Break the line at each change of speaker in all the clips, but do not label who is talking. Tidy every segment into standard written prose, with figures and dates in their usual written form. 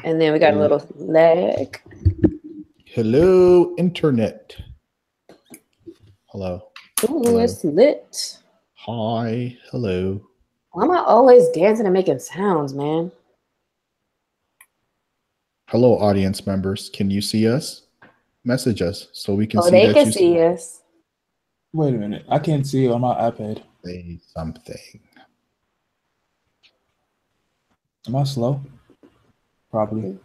And then we got a little lag.
Hello, internet. Hello.
Ooh,
Hello.
it's lit.
Hi. Hello.
Why am I always dancing and making sounds, man?
Hello, audience members. Can you see us? Message us so we can see
they
that
can
you
see us.
Wait a minute. I can't see you on my iPad.
say something.
Am I slow? Probably.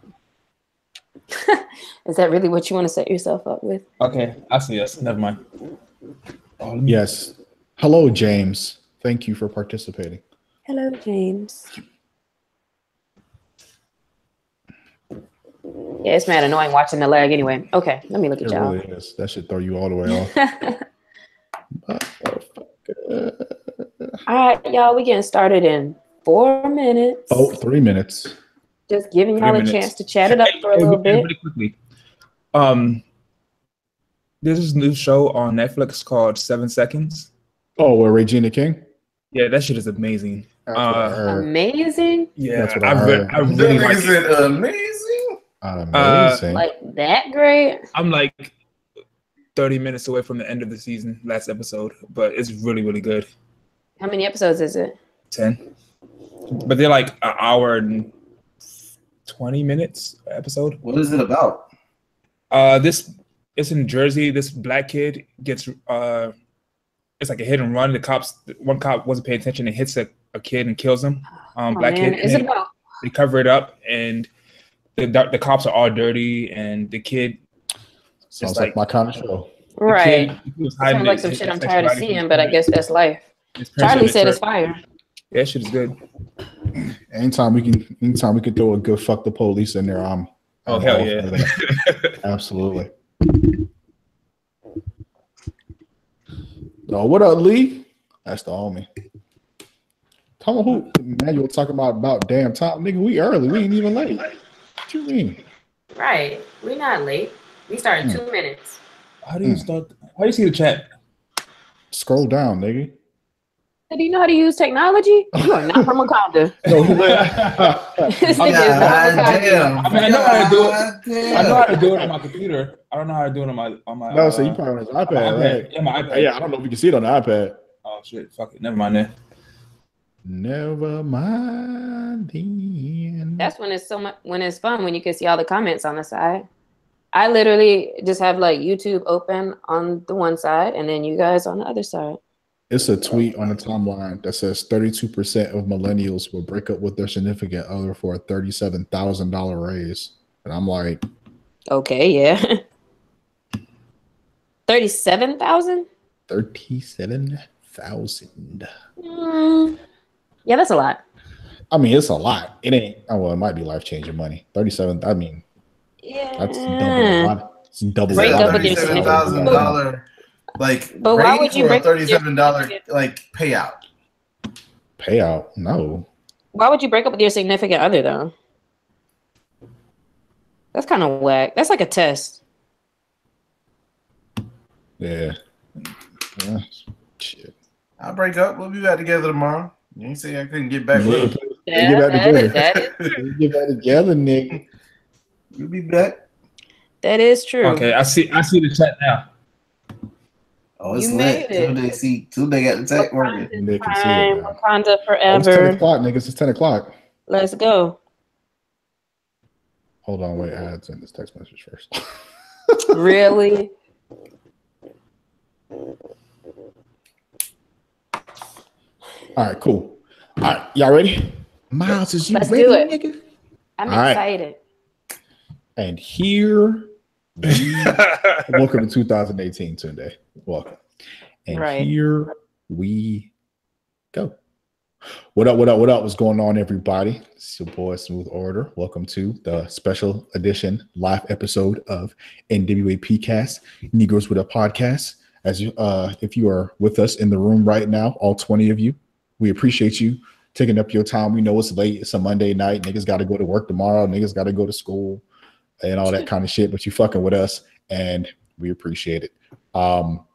Is that really what you want to set yourself up with?
Okay, I see us. Never mind.
Yes. Hello, James. Thank you for participating.
Hello, James. Yeah, it's mad annoying watching the lag anyway. Okay, let me look at
It
y'all.
really is. That should throw you all the way off.
All right, y'all, we getting started in 4 minutes.
Oh, 3 minutes.
Just giving y'all a chance to chat it up for a little bit.
Really quickly. There's this new show on Netflix called 7 Seconds.
Oh, where Regina King?
Yeah, that shit is amazing.
Amazing?
Yeah,
That's what I heard.
I really like
Is
it.
it amazing?
Amazing.
Like that great?
I'm like 30 minutes away from the end of the season, last episode, but it's really, really good.
How many episodes is it?
10. But they're like an hour and 20 minutes episode.
What is it about?
It's in Jersey. This black kid gets it's like a hit and run. One cop wasn't paying attention and hits a kid and kills him. Black kid.
Is it about?
They cover it up, and the cops are all dirty, and the kid
Sounds like my kind of show.
Right.
It
sounds like some shit I'm tired of seeing, but I guess that's life. Charlie said it's fire.
Yeah, shit is good.
Anytime we can throw a good fuck the police in there, I'm
hell yeah.
Absolutely. Oh, what up, Lee? That's the homie. Tell me who Emmanuel talking about damn time. Nigga, we early. We ain't even late. What you mean?
Right. We're not late. We start in 2 minutes.
How do you start? How do you see the chat?
Scroll down, nigga.
Do you know how to use technology? You are not from Wakanda.
No,
This nigga is not Wakanda.
I mean, I know how to do it. I know how to do it on my computer. I don't know how to do it on my.
No, so you probably on his iPad, right?
Yeah, my iPad.
Yeah, I don't know if you can see it on the iPad.
Oh shit! Fuck it. Never mind that.
Never mind then.
That's when it's so much when it's fun when you can see all the comments on the side. I literally just have like YouTube open on the one side and then you guys on the other side.
It's a tweet on the timeline that says 32% of millennials will break up with their significant other for a $37,000 raise. And I'm like,
okay, yeah. 37,000?
37,000.
Yeah, that's a lot.
I mean, it's a lot. It ain't. Oh, well, it might be life-changing money. 37. I mean,
yeah,
that's double. It's double.
Break up with your
$37,000 like.
But why would you break
$37 like payout?
Payout? No.
Why would you break up with your significant other though? That's kind of whack. That's like a test.
Yeah. Shit.
I'll break up. We'll be back together tomorrow. You ain't say I couldn't get back with you.
Get back together. Get back together, nigga.
We'll be back.
That is true.
Okay, I see the chat now.
Oh, it's
You
lit.
made it.
They got the tech working.
They can see it now.
Wakanda
Oh,
forever.
it's 10 o'clock, niggas. It's 10 o'clock.
Let's go.
Hold on, wait. I had to send this text message first.
Really?
All right, cool. All right, y'all ready? Miles, is you
Let's
ready,
do it.
nigga?
I'm
All right.
excited.
And here, welcome to 2018, Tunde. Welcome. And
Right.
here we go. What up? What's going on, everybody? It's your boy, Smooth Order. Welcome to the special edition live episode of NWAP Cast, Negroes with a Podcast. As you, if you are with us in the room right now, all 20 of you, we appreciate you taking up your time. We know it's late. It's a Monday night. Niggas got to go to work tomorrow. Niggas got to go to school and all that kind of shit. But you fucking with us, and we appreciate it. I'm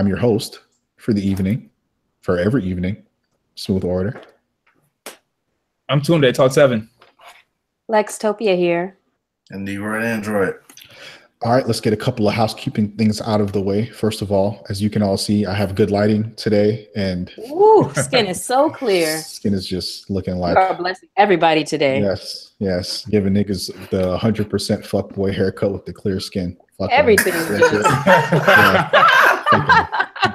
your host for the evening, for every evening, Smooth Order.
I'm Tunde, Talk 7.
Lextopia here.
And Negro and Android.
All right, let's get a couple of housekeeping things out of the way. First of all, as you can all see, I have good lighting today, and
Ooh, skin is so clear.
Skin is just looking like
You are blessing everybody today.
Yes, giving niggas the 100% fuckboy haircut with the clear skin.
Everything.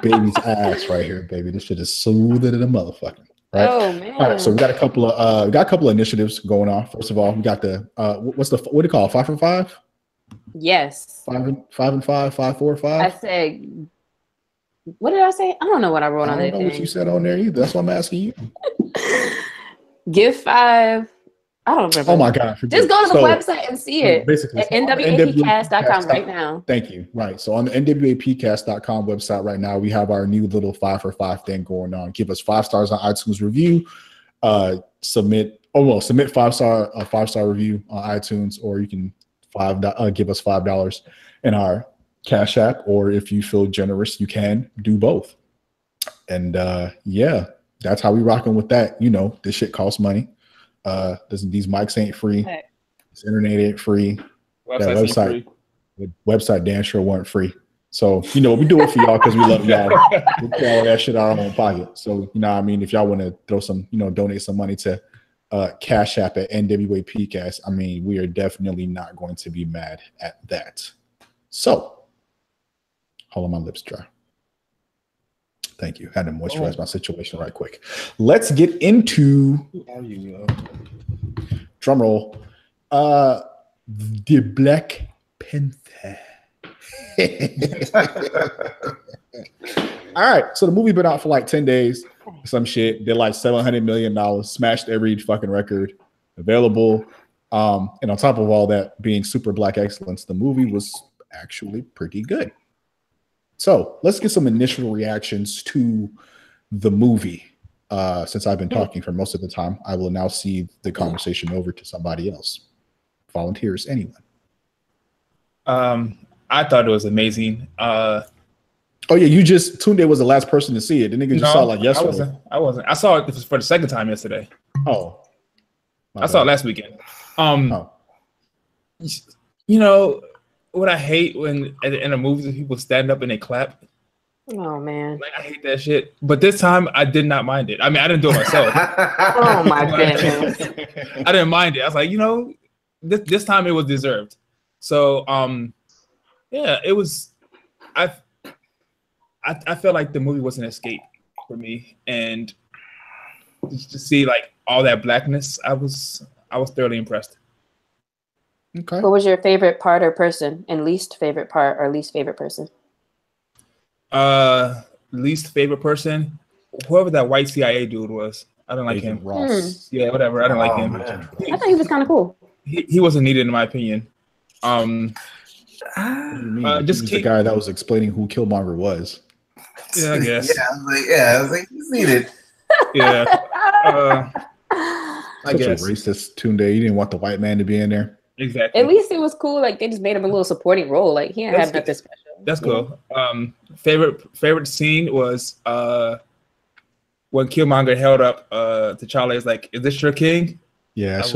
Baby's ass right here, baby. This shit is smoother than a motherfucker. Right?
Oh man.
All right, so we got a couple of initiatives going on. First of all, we got the what do you call it? 5 for 5?
Yes.
5 and 5, 5, 4, 5.
I said, what did I say? I don't know what I wrote on that.
I don't know what you said on there either. That's why I'm asking you.
Give 5. I don't remember.
Oh my God.
Just go to the website and see it.
Basically,
at nwapcast.com right now.
Thank you. Right. So on the nwapcast.com website right now, we have our new little 5 for 5 thing going on. Give us 5 stars on iTunes review. Submit 5-star review on iTunes, or you can give us $5 in our Cash App, or if you feel generous, you can do both. And yeah, that's how we rocking with that. You know, this shit costs money. These mics ain't free.
Okay.
This internet ain't free. That website damn sure weren't free. So, you know, we do it for y'all because we love y'all. We pay all that shit out of our own pocket. So, you know what I mean? If y'all want to throw some, donate some money to Cash App at NWAPcast, I mean, we are definitely not going to be mad at that. So, hold on, my lips dry. Thank you. Had to moisturize my situation right quick. Let's get into drum roll. The Black Panther. All right. So the movie been out for like 10 days. Some shit. Did like $700 million. Smashed every fucking record available. And on top of all that being super black excellence, the movie was actually pretty good. So let's get some initial reactions to the movie. Since I've been talking for most of the time, I will now cede the conversation over to somebody else. Volunteers, anyone?
I thought it was amazing. Oh
yeah, Tunde was the last person to see it. The nigga just saw it like yesterday.
I wasn't. I saw it for the second time yesterday.
Oh.
I saw it last weekend. You know what I hate when at the end of movies people stand up and they clap.
Oh man.
Like, I hate that shit. But this time I did not mind it. I mean, I didn't do it myself.
Oh my goodness.
I didn't mind it. I was like, this time it was deserved. So yeah, it was I felt like the movie was an escape for me, and just to see like all that blackness, I was thoroughly impressed.
Okay.
What was your favorite part or person, and least favorite part or least favorite person?
Least favorite person, whoever that white CIA dude was. I don't like him.
Ross.
Yeah, whatever. I don't like him.
Man.
I thought he was kind of cool.
He wasn't needed in my opinion.
What do you mean? Just the guy that was explaining who Killmonger was.
Yeah, I guess.
I was like, he's needed.
Yeah.
Such a racist Tunde. You didn't want the white man to be in there.
Exactly.
At least it was cool. Like they just made him a little supporting role. Like he didn't have nothing special.
That's cool. Favorite scene was when Killmonger held up T'Challa. Is like, "Is this your king?"
Yeah,
that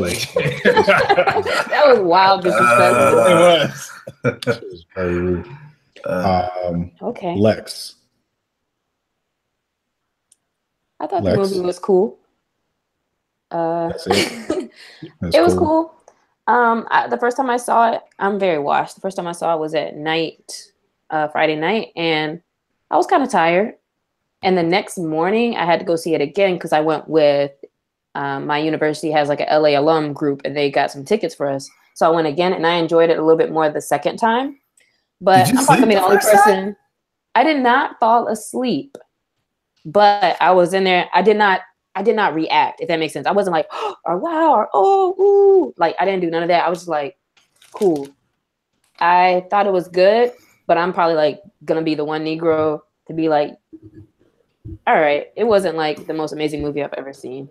was wild disrespectful.
It was.
It was very rude.
Okay.
Lex.
I thought the movie was cool.
That's it.
It was cool. The first time I saw it, I'm very washed. The first time I saw it was at night, Friday night, and I was kind of tired. And the next morning, I had to go see it again because I went with my university has like a LA alum group, and they got some tickets for us. So I went again, and I enjoyed it a little bit more the second time. But I'm probably the only person. I did not fall asleep, but I was in there. I did not react, if that makes sense. I wasn't like, oh, or wow, or oh, ooh. Like, I didn't do none of that. I was just like, cool. I thought it was good, but I'm probably like gonna be the one Negro to be like, all right, it wasn't like the most amazing movie I've ever seen.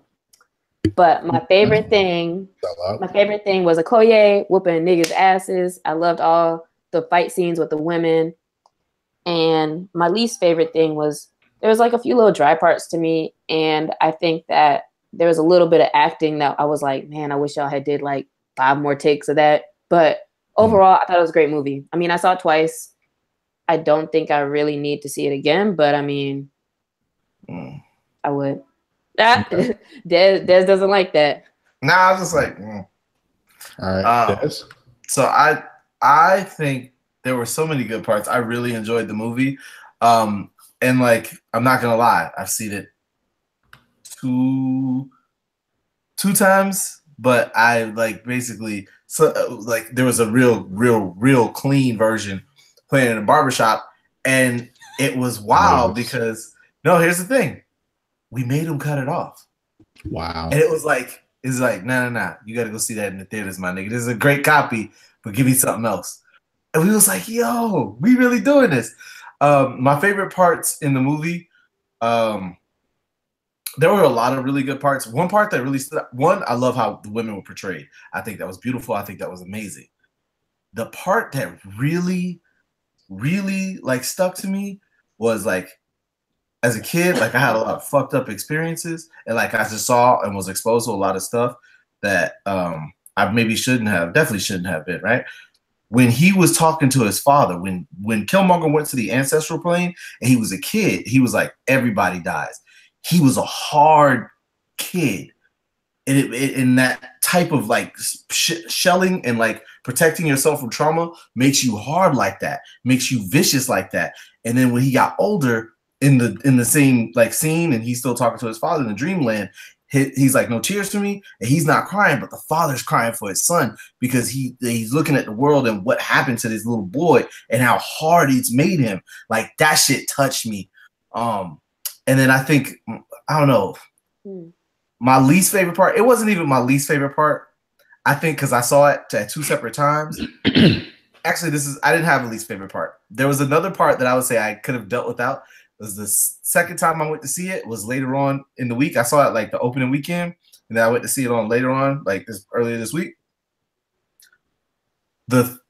But my favorite thing was Okoye whooping niggas' asses. I loved all the fight scenes with the women. And my least favorite thing was there was like a few little dry parts to me. And I think that there was a little bit of acting that I was like, man, I wish y'all had did like 5 more takes of that. But overall, I thought it was a great movie. I mean, I saw it twice. I don't think I really need to see it again, but I mean, I would.
Okay.
Des doesn't like that.
Nah, I was just like,
All right, Des.
So I think there were so many good parts. I really enjoyed the movie. And like, I'm not gonna lie, I've seen it two times, but I like basically like there was a real clean version playing in a barbershop, and it was wild because no, here's the thing. We made him cut it off.
Wow.
And it's like, nah. You got to go see that in the theaters, my nigga. This is a great copy, but give me something else. And we was like, yo, we really doing this. My favorite parts in the movie, there were a lot of really good parts. One part that really stood out, one, I love how the women were portrayed. I think that was beautiful. I think that was amazing. The part that really like stuck to me was like, as a kid, like I had a lot of fucked up experiences, and like I just saw and was exposed to a lot of stuff that I maybe definitely shouldn't have been, right? When he was talking to his father, when Killmonger went to the ancestral plane and he was a kid, he was like, everybody dies. He was a hard kid. And in that type of like shelling and like protecting yourself from trauma makes you hard like that, makes you vicious like that. And then when he got older, in the same like scene, and he's still talking to his father in the dreamland, he's like, no tears for me, and he's not crying, but the father's crying for his son because he's looking at the world and what happened to this little boy and how hard it's made him. Like that shit touched me. And then I think, I don't know, my least favorite part, it wasn't even my least favorite part. I think because I saw it at 2 separate times. Actually, I didn't have a least favorite part. There was another part that I would say I could have dealt without. It was the second time I went to see it, was later on in the week. I saw it like the opening weekend, and then I went to see it on later on, like earlier this week.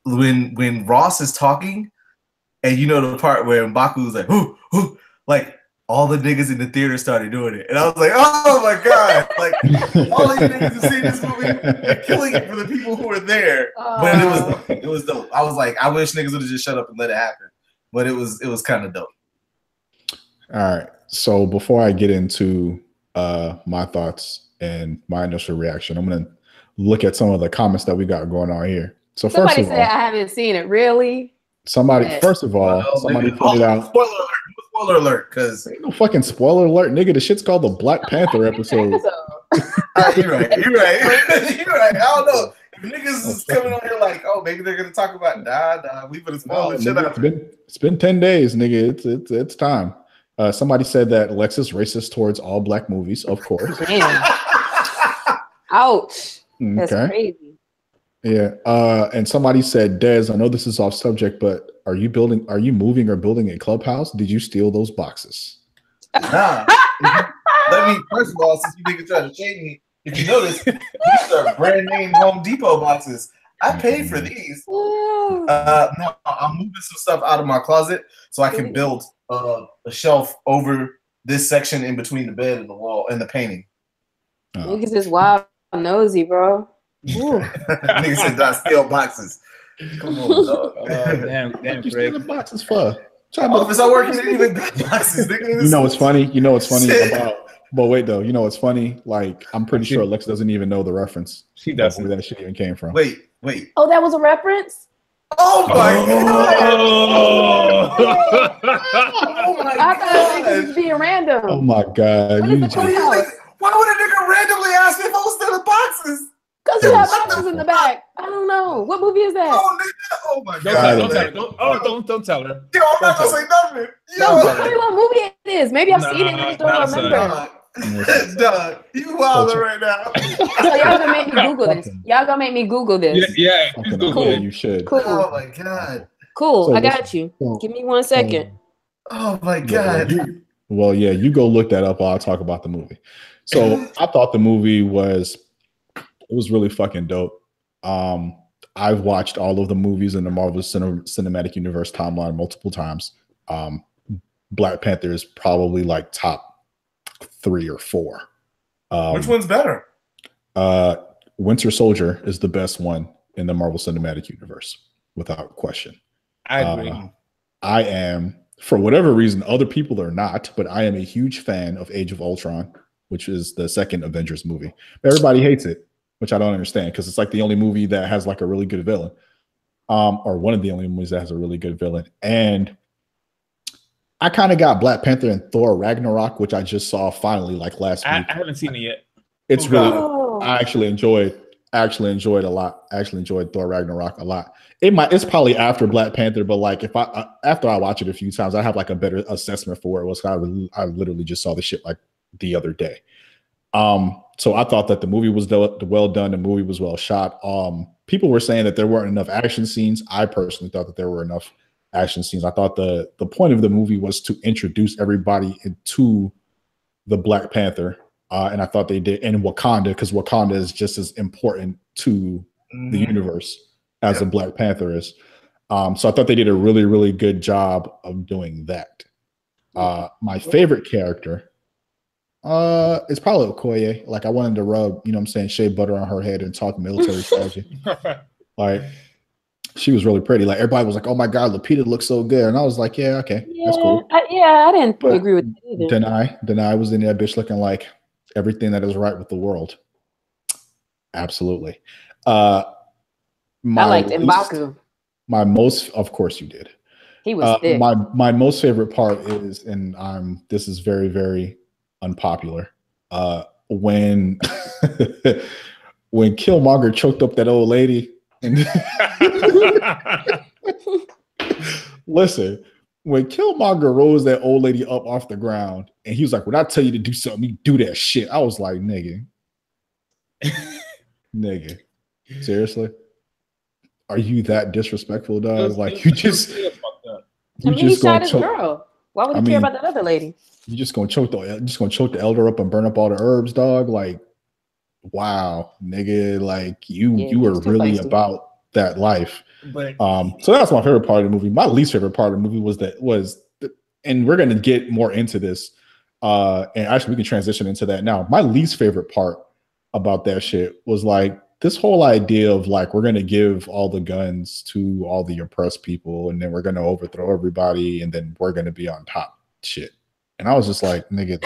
When Ross is talking, and you know the part where M'Baku was like, "Ooh," like all the niggas in the theater started doing it, and I was like, "Oh my god!" Like all these niggas have seen this movie, they're killing it for the people who were there. But it was dope. I was like, I wish niggas would have just shut up and let it happen. But it was kind of dope.
All right. So before I get into my thoughts and my initial reaction, I'm going to look at some of the comments that we got going on here. So
somebody said I haven't seen it. Really?
First of all, somebody pointed out.
Spoiler alert, because
ain't no fucking spoiler alert, nigga. The shit's called the Black Panther episode.
You're right. I don't know. If niggas is coming on here like, oh, maybe they're gonna talk about nah, we better spoil the shit out.
It's been 10 days, nigga. It's time. Somebody said that Alexis racist towards all black movies, of course.
Damn. Ouch. That's crazy.
Yeah. And somebody said, Des, I know this is off subject, but are you moving or building a clubhouse? Did you steal those boxes?
Nah. First of all, since you niggas trying to shade me, if you notice, these are brand name Home Depot boxes. I paid for these. No, I'm moving some stuff out of my closet so I can build a shelf over this section in between the bed and the wall and the painting.
Niggas is wild nosy, bro.
Niggas said I steal boxes. Come on, dog.
Damn,
you steal the boxes for?
Office I work in even boxes.
You know what's funny? But wait though, you know what's funny? Like I'm pretty sure Alexa doesn't even know the reference.
She doesn't.
Where that shit even came from.
Wait.
Oh, that was a reference?
Oh my god!
Oh my god! I thought it was being random.
Oh my god!
Why would a nigga randomly ask me if I was still in boxes?
Because you have boxes in the back. I don't know. What movie is that?
Oh my god!
Don't tell her.
Yo, I'm not gonna say nothing.
Tell me what movie it is. Maybe I've seen it and I just don't remember.
Dog, you wilder right now.
So y'all gonna make me Google this. Y'all gonna make me Google this.
Yeah.
Cool.
You should.
Cool.
Oh my god.
Cool. So I got you. Give me 1 second.
Oh my god.
You go look that up while I talk about the movie. So I thought the movie was really fucking dope. I've watched all of the movies in the Marvel Cinematic Universe timeline multiple times. Black Panther is probably like top 3 or 4.
Which one's better?
Winter Soldier is the best one in the Marvel Cinematic Universe, without question.
I agree.
I am, for whatever reason, other people are not, but I am a huge fan of Age of Ultron, which is the second Avengers movie. Everybody hates it, which I don't understand because it's like the only movie that has like a really good villain, or one of the only movies that has a really good villain. And I kind of got Black Panther and Thor Ragnarok, which I just saw finally like last week.
I haven't seen it yet.
It's I actually enjoyed a lot. I actually enjoyed Thor Ragnarok a lot. It's probably after Black Panther, but like if after I watch it a few times, I have like a better assessment for where it was. I literally just saw the shit like the other day. So I thought that the movie was well done. The movie was well shot. People were saying that there weren't enough action scenes. I personally thought that there were enough action scenes. I thought the point of the movie was to introduce everybody into the Black Panther. And I thought they did in Wakanda, because Wakanda is just as important to the universe as a Black Panther is. So I thought they did a really, really good job of doing that. My favorite character is probably Okoye. Like I wanted to rub, you know what I'm saying, shea butter on her head and talk military strategy. Like she was really pretty. Like everybody was like, "Oh my God, Lupita looks so good," and I was like, "Yeah, okay, that's cool."
I didn't agree with that either.
Denai was in that bitch looking like everything that is right with the world. Absolutely. I
liked M'Baku.
Of course you did.
He was thick.
My most favorite part is, and this is very, very unpopular. When when Killmonger choked up that old lady. And listen, when Killmonger rose that old lady up off the ground, and he was like, "When I tell you to do something, you do that shit." I was like, "Nigga, nigga, seriously? Are you that disrespectful, dog? Like you just
he shot his girl. Why would he care about that other lady?
You just gonna choke the elder up and burn up all the herbs, dog? Like, wow, nigga, like you were really about that life."
But
so that's my favorite part of the movie. My least favorite part of the movie and we're gonna get more into this. And actually we can transition into that now. My least favorite part about that shit was like this whole idea of like we're gonna give all the guns to all the oppressed people and then we're gonna overthrow everybody and then we're gonna be on top shit. And I was just like, nigga,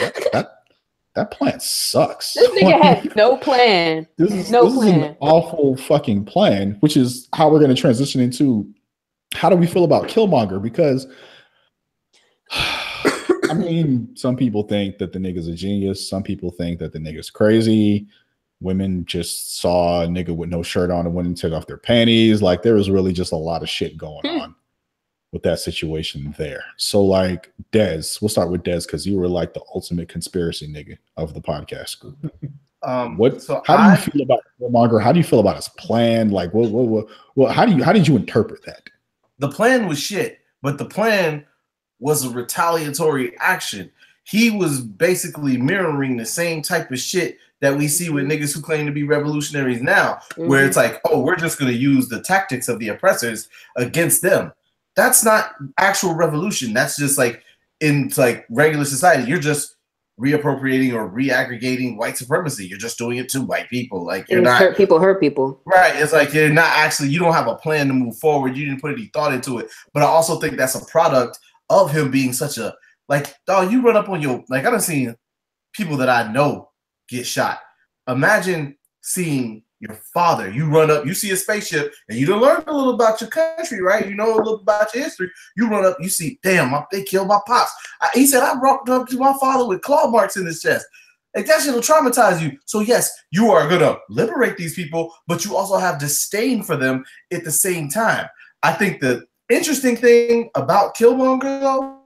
that plan sucks.
This nigga had no plan.
This is an awful fucking plan, which is how we're going to transition into how do we feel about Killmonger? Because, I mean, some people think that the nigga's a genius. Some people think that the nigga's crazy. Women just saw a nigga with no shirt on and went and took off their panties. Like, there was really just a lot of shit going on with that situation there. So like Dez, we'll start with Dez because you were like the ultimate conspiracy nigga of the podcast group. How do you feel about Killmonger? How do you feel about his plan? Like how did you interpret that?
The plan was shit, but the plan was a retaliatory action. He was basically mirroring the same type of shit that we see with niggas who claim to be revolutionaries now, where it's like, oh, we're just going to use the tactics of the oppressors against them. That's not actual revolution. That's just like in like regular society. You're just reappropriating or reaggregating white supremacy. You're just doing it to white people. Like you're not
hurt people.
Right. It's like you're not actually. You don't have a plan to move forward. You didn't put any thought into it. But I also think that's a product of him being such a like. Dog, you run up on your like. I've seen people that I know get shot. Imagine seeing your father, you run up, you see a spaceship, and you done learned a little about your country, right? You know a little about your history. You run up, you see, damn, they killed my pops. He said, I walked up to my father with claw marks in his chest. Like that shit will traumatize you. So yes, you are gonna liberate these people, but you also have disdain for them at the same time. I think the interesting thing about Killmonger, though.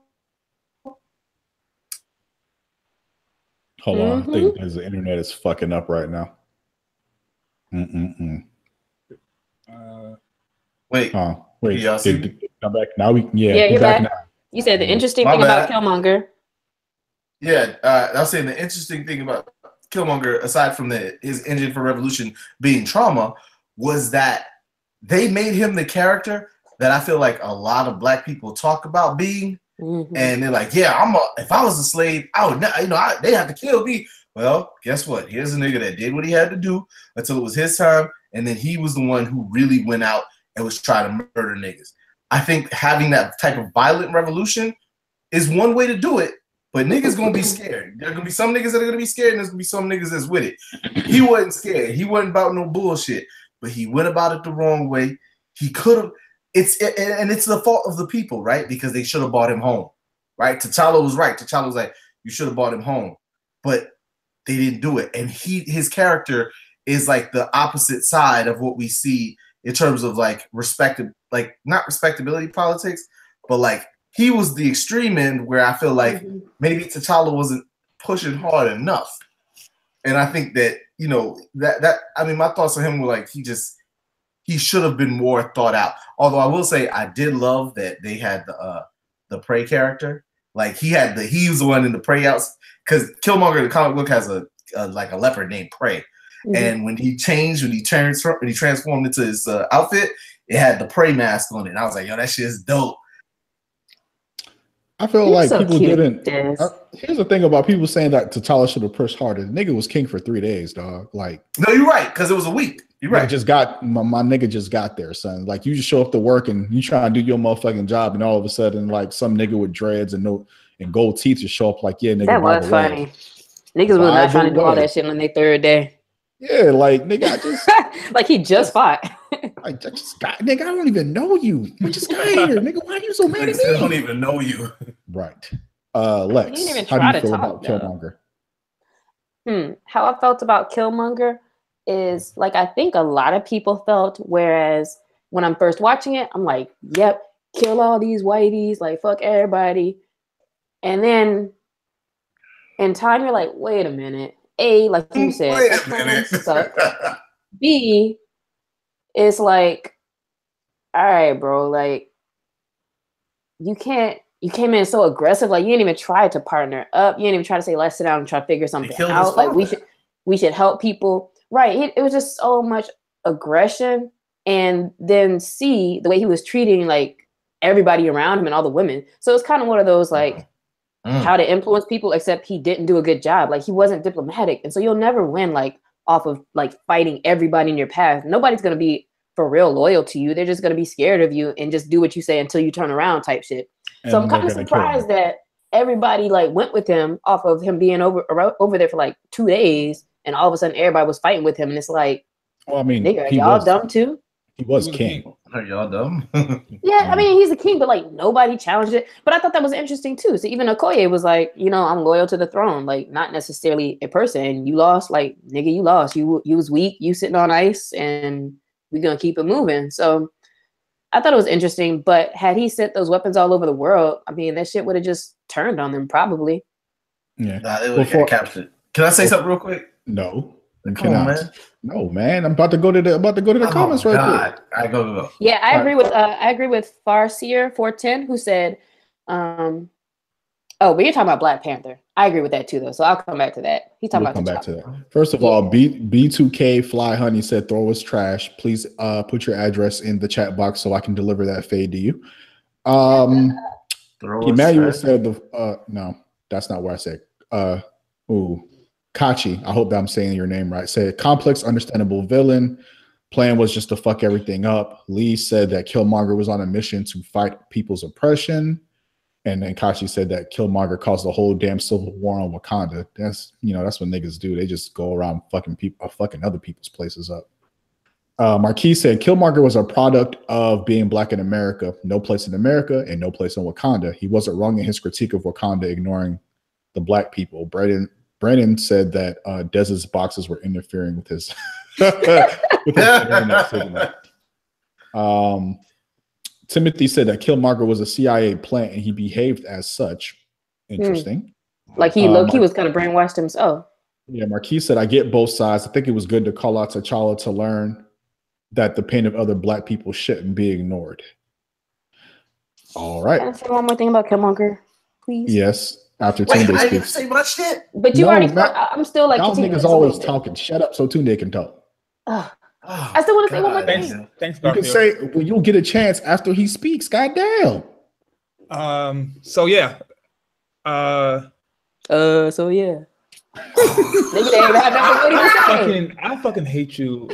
Hold on, I think the internet is fucking up right now.
Wait.
Did come back now?
You're back. Now. You said the interesting thing about Killmonger.
Yeah, I was saying the interesting thing about Killmonger, aside from his engine for revolution being trauma, was that they made him the character that I feel like a lot of black people talk about being. And they're like, yeah, if I was a slave, I would, they have to kill me. well, guess what? Here's a nigga that did what he had to do until it was his time, and then he was the one who really went out and was trying to murder niggas. I think having that type of violent revolution is one way to do it, but niggas gonna be scared. There gonna be some niggas that are gonna be scared, and there's gonna be some niggas that's with it. He wasn't scared. He wasn't about no bullshit, but he went about it the wrong way. He could have. It's the fault of the people, right? Because they should have brought him home, right? T'Challa was right. T'Challa was like, you should have brought him home, but they didn't do it. And his character is like the opposite side of what we see in terms of like like not respectability politics, but like he was the extreme end where I feel like maybe T'Challa wasn't pushing hard enough. And I think that, you know, I mean, my thoughts on him were like, he should have been more thought out. Although I will say I did love that they had the Prey character. Like he was the one in the Prey outs, because Killmonger in the comic book has a leopard named Prey. And when he transformed into his outfit, it had the Prey mask on it. And I was like, yo, that shit is dope.
I feel like people didn't. Here's the thing about people saying that T'Challa should have pushed harder. The nigga was king for 3 days, dog. Like,
no, you're right, because it was a week. You're right.
My nigga just got there, son. Like, you just show up to work and you try and do your motherfucking job, and all of a sudden, like, some nigga with dreads and gold teeth just show up like, yeah, nigga.
That was funny. Niggas was not trying to do all that shit on their third day.
Yeah, like, nigga, I just
like he just fought.
I just got, nigga, I don't even know you. I just got here, nigga. Why are you so mad at me?
I don't even know you.
Right. Lex,
You didn't even
how
try
do you
to
feel
talk,
about Killmonger?
How I felt about Killmonger is like I think a lot of people felt, whereas when I'm first watching it, I'm like, yep, kill all these whiteys, like fuck everybody. And then in time you're like, wait a minute. A, like you said,
wait a minute.
Suck. B, it's like, all right, bro, like you came in so aggressive, like you didn't even try to partner up, you didn't even try to say let's sit down and try to figure something out. Like we should help people, right? It was just so much aggression, and then see the way he was treating like everybody around him and all the women. So it's kind of one of those like how to influence people, except he didn't do a good job. Like he wasn't diplomatic, and so you'll never win like off of like fighting everybody in your path. Nobody's gonna be for real loyal to you. They're just gonna be scared of you and just do what you say until you turn around type shit. And so I'm kind of surprised that everybody like went with him off of him being over there for like 2 days, and all of a sudden everybody was fighting with him, and it's like,
well, I mean,
nigga, y'all dumb too?
He was king.
Are y'all dumb?
Yeah, I mean, he's a king, but like nobody challenged it. But I thought that was interesting too. So even Okoye was like, you know, I'm loyal to the throne, like not necessarily a person. You lost, like nigga, you lost. You was weak. You sitting on ice, and we're gonna keep it moving. So I thought it was interesting. But had he sent those weapons all over the world, I mean, that shit would have just turned on them probably.
Yeah,
nah, it would have captured. Can I say something real quick?
No. Come on, man. No, man. I'm about to go to the comments right quick.
I go.
Yeah, I agree with Farseer 410, who said, oh, but you're talking about Black Panther. I agree with that too, though. So I'll come back to that. He's talking about
come back to that. First of all, B2K Fly Honey said throw us trash. Please put your address in the chat box so I can deliver that fade to you. Emmanuel said no, that's not what I said. Kachi, I hope that I'm saying your name right, said complex, understandable villain. Plan was just to fuck everything up. Lee said that Killmonger was on a mission to fight people's oppression. And then Kachi said that Killmonger caused the whole damn civil war on Wakanda. That's what niggas do. They just go around fucking other people's places up. Marquis said Killmonger was a product of being black in America. No place in America and no place in Wakanda. He wasn't wrong in his critique of Wakanda ignoring the black people. Brennan said that Dez's boxes were interfering with his, internet signal. Timothy said that Killmonger was a CIA plant and he behaved as such. Interesting.
Like he was kind of brainwashed himself.
Yeah, Marquis said, I get both sides. I think it was good to call out T'Challa to learn that the pain of other black people shouldn't be ignored. All right.
Can I say one more thing about Killmonger, please?
Yes. After
Wait,
Tunde
I didn't
speaks.
say much shit.
But you already. I'm still like.
Y'all niggas always talking. Shut up, so Tunde can talk.
I still want to say one more thing.
Thanks,
you can say when you'll get a chance after he speaks. Goddamn.
So yeah.
So yeah. Nigga, they ain't have nothing good to say.
I fucking hate you.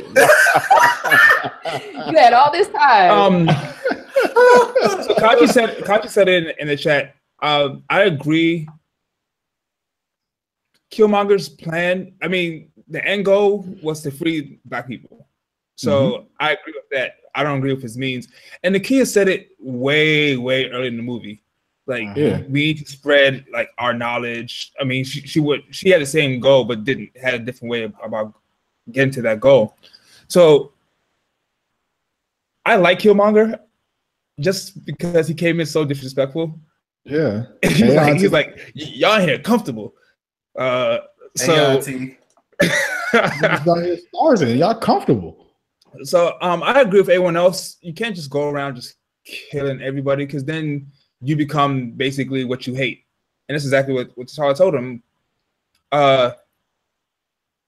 You had all this time.
So Kachi said it in the chat. I agree. Killmonger's plan, I mean, the end goal was to free Black people. So I agree with that. I don't agree with his means. And the kid said it way early in the movie. Like, we need to spread like our knowledge. I mean, she had the same goal, but had a different way about getting to that goal. So I like Killmonger just because he came in so disrespectful.
Yeah.
He's like, y'all here comfortable. So
y'all comfortable.
So I agree with everyone else. You can't just go around just killing everybody, because then you become basically what you hate. And that's exactly what T'Challa told him.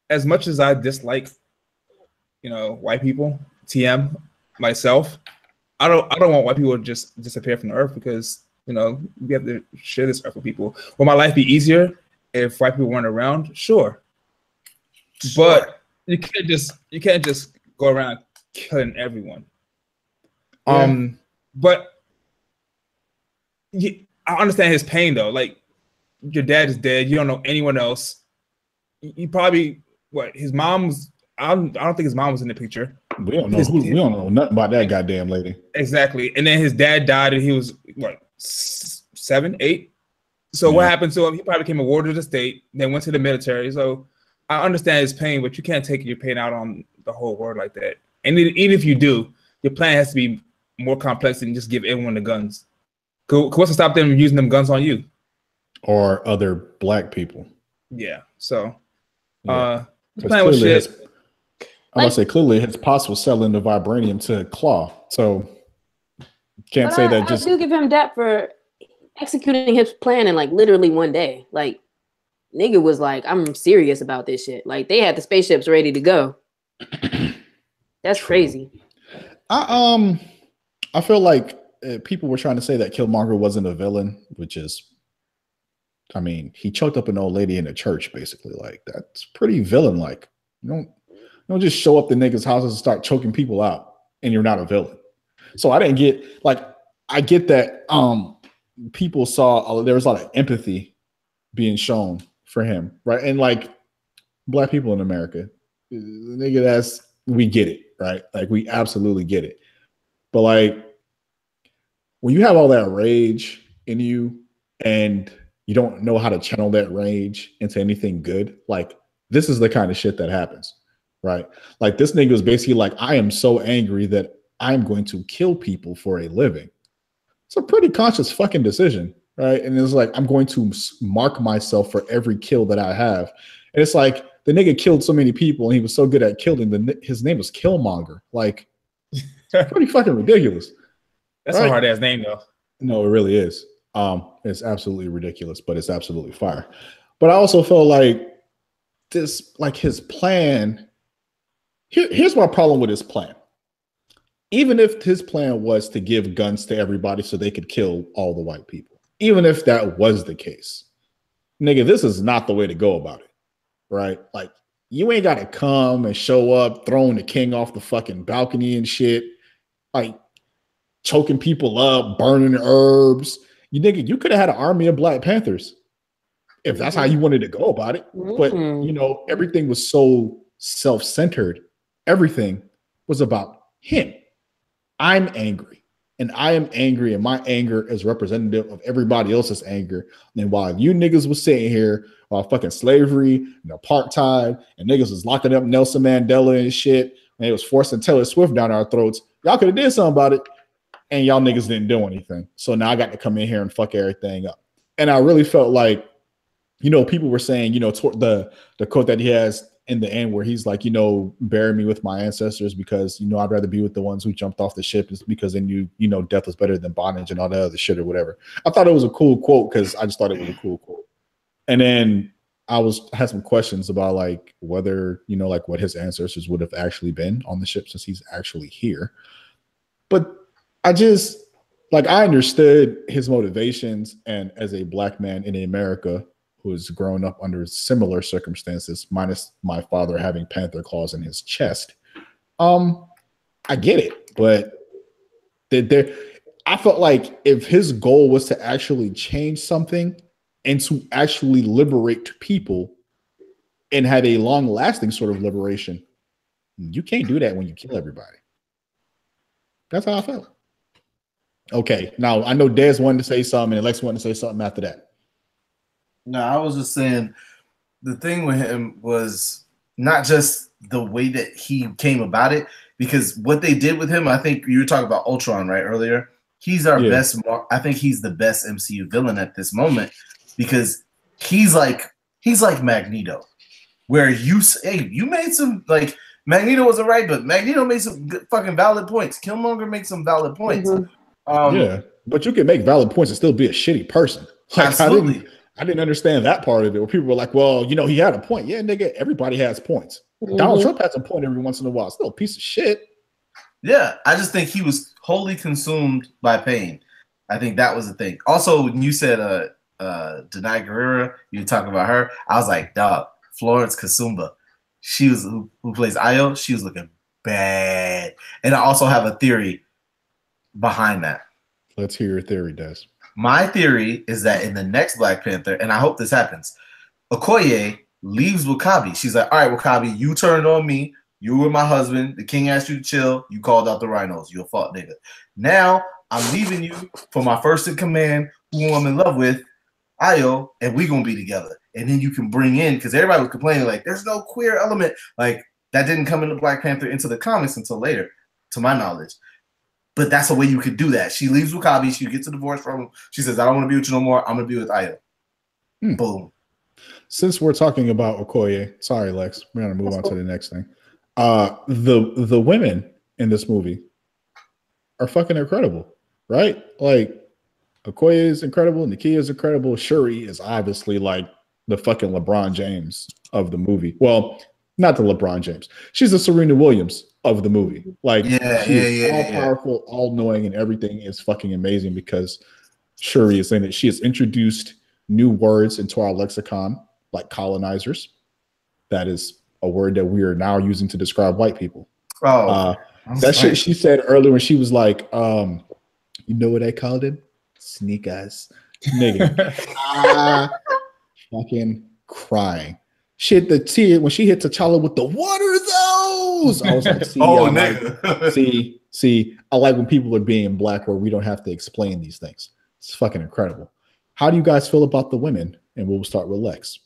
As much as I dislike, white people, TM, myself, I don't want white people to just disappear from the earth, because we have to share this earth with people. Will my life be easier if white people weren't around? Sure. But you can't just go around killing everyone. But I understand his pain though. Like, your dad is dead. You don't know anyone else. You probably his mom's. I don't think his mom was in the picture.
We don't know we don't know nothing about that goddamn lady.
Exactly. And then his dad died, and he was 7, 8. So what happened to him? He probably became a ward of the state, then went to the military. So I understand his pain, but you can't take your pain out on the whole world like that. And even if you do, your plan has to be more complex than just give everyone the guns. What's to stop them using them guns on you?
Or other Black people.
Yeah. So
his plan was shit. I'm gonna say clearly his pops was selling the vibranium to Claw. So can't say that just.
I do give him that for executing his plan in literally one day. Like, nigga was like, I'm serious about this shit. Like, they had the spaceships ready to go. That's crazy.
I feel like people were trying to say that Killmonger wasn't a villain, which is, I mean, he choked up an old lady in a church, basically. Like, that's pretty villain-like. You don't just show up to niggas' houses and start choking people out, and you're not a villain. So I didn't get I get that people saw there was a lot of empathy being shown for him, right? And Black people in America, nigga, we get it, right? Like, we absolutely get it. But when you have all that rage in you and you don't know how to channel that rage into anything good, this is the kind of shit that happens, right? Like, this nigga was basically like, I am so angry that I'm going to kill people for a living. It's a pretty conscious fucking decision, right? And it's like, I'm going to mark myself for every kill that I have. And it's like, the nigga killed so many people and he was so good at killing. His name was Killmonger. Like, it's pretty fucking ridiculous.
That's a hard ass name though.
No, it really is. It's absolutely ridiculous, but it's absolutely fire. But I also felt like this, his plan. Here's my problem with his plan. Even if his plan was to give guns to everybody so they could kill all the white people, even if that was the case, nigga, this is not the way to go about it, right? Like, you ain't got to come and show up throwing the king off the fucking balcony and shit, like choking people up, burning herbs. You could have had an army of Black Panthers if that's how you wanted to go about it. But, everything was so self-centered. Everything was about him. I'm angry, and I am angry, and my anger is representative of everybody else's anger. And while you niggas was sitting here while fucking slavery and apartheid and niggas was locking up Nelson Mandela and shit, and they was forcing Taylor Swift down our throats, y'all could have did something about it, and y'all niggas didn't do anything. So now I got to come in here and fuck everything up. And I really felt like, people were saying, the quote that he has in the end where he's like, bury me with my ancestors because, I'd rather be with the ones who jumped off the ship is because they knew, death was better than bondage and all that other shit or whatever. I thought it was a cool quote because I just thought it was a cool quote. And then I had some questions about whether, what his ancestors would have actually been on the ship since he's actually here. But I just, I understood his motivations, and as a Black man in America, who's grown up under similar circumstances, minus my father having panther claws in his chest. I get it, but I felt like if his goal was to actually change something and to actually liberate people and have a long-lasting sort of liberation, you can't do that when you kill everybody. That's how I felt. Okay, now I know Dez wanted to say something and Alex wanted to say something after that.
No, I was just saying the thing with him was not just the way that he came about it, because what they did with him, I think you were talking about Ultron, right, earlier? He's our best. I think he's the best MCU villain at this moment because he's like Magneto, where you made some like Magneto wasn't right, but Magneto made some good, fucking valid points. Killmonger makes some valid points.
Yeah, but you can make valid points and still be a shitty person. Like,
absolutely.
I didn't understand that part of it, where people were like, well, he had a point. Yeah, nigga, everybody has points. Donald Trump has a point every once in a while. Still a piece of shit.
Yeah, I just think he was wholly consumed by pain. I think that was the thing. Also, when you said Denai Guerrera, you were talking about her, I was like, dog, Florence Kasumba. She was who plays Io, she was looking bad. And I also have a theory behind that.
Let's hear your theory, Des.
My theory is that in the next Black Panther, and I hope this happens, Okoye leaves W'Kabi. She's like, all right, W'Kabi, you turned on me. You were my husband. The king asked you to chill. You called out the rhinos. You a fuck nigga. Now I'm leaving you for my first in command, who I'm in love with, Io, and we gonna be together. And then you can bring in, because everybody was complaining like there's no queer element. Like that didn't come into Black Panther into the comics until later, to my knowledge. But that's a way you could do that. She leaves W'Kabi. She gets a divorce from him. She says, I don't want to be with you no more. I'm gonna be with Io. Boom. Since
we're talking about Okoye, sorry, Lex, we're gonna move on to the next thing. The women in this movie are fucking incredible, right? Like Okoye is incredible, Nakia is incredible, Shuri is obviously like the fucking LeBron James of the movie. Well, not the LeBron James. She's the Serena Williams of the movie. Like she's all powerful, all knowing, and everything is fucking amazing because Shuri is in it. She has introduced new words into our lexicon, like colonizers. That is a word that we are now using to describe white people. That shit she said earlier when she was like, you know what I called it? Sneakers. Nigga. Fucking crying. Shit, the tear when she hit T'Challa with the what are those? I was like, see, I like when people are being Black where we don't have to explain these things. It's fucking incredible. How do you guys feel about the women? And we'll start with Lex.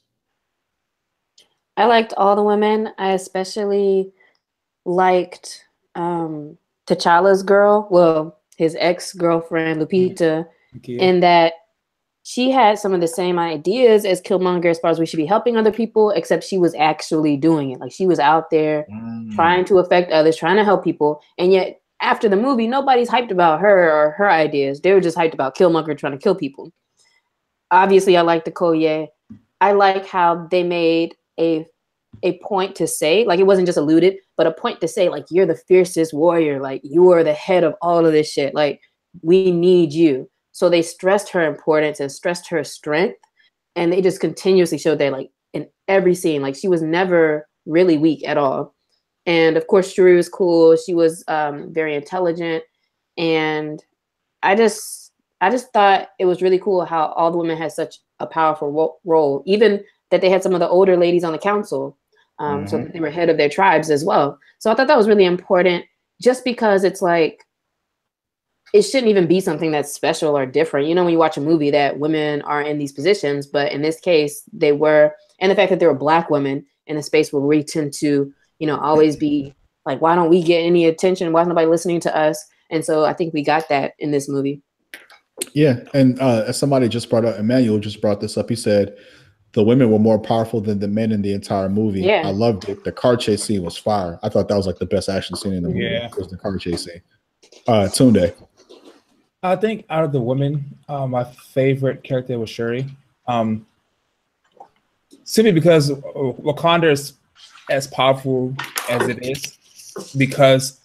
I liked all the women. I especially liked T'Challa's girl, well, his ex-girlfriend, Lupita, in that she had some of the same ideas as Killmonger as far as we should be helping other people, except she was actually doing it. Like she was out there trying to affect others, trying to help people. And yet after the movie, nobody's hyped about her or her ideas. They were just hyped about Killmonger trying to kill people. Obviously, I like the Okoye. I like how they made a point to say, like it wasn't just alluded, but a point to say, like, you're the fiercest warrior. Like you are the head of all of this shit. Like we need you. So they stressed her importance and stressed her strength. And they just continuously showed that like in every scene, like she was never really weak at all. And of course, Shuri was cool. She was very intelligent. And I just thought it was really cool how all the women had such a powerful role, even that they had some of the older ladies on the council. So that they were head of their tribes as well. So I thought that was really important just because it's like, it shouldn't even be something that's special or different. You know, when you watch a movie that women are in these positions, but in this case they were, and the fact that there were Black women in a space where we tend to, you know, always be like, why don't we get any attention? Why is nobody listening to us? And so I think we got that in this movie.
Yeah. And as somebody just brought up, Emmanuel just brought this up. He said, the women were more powerful than the men in the entire movie. Yeah. I loved it. The car chase scene was fire. I thought that was like the best action scene in the movie. Yeah. Was the car chase scene. Tunde.
I think out of the women, my favorite character was Shuri. Simply because Wakanda is as powerful as it is because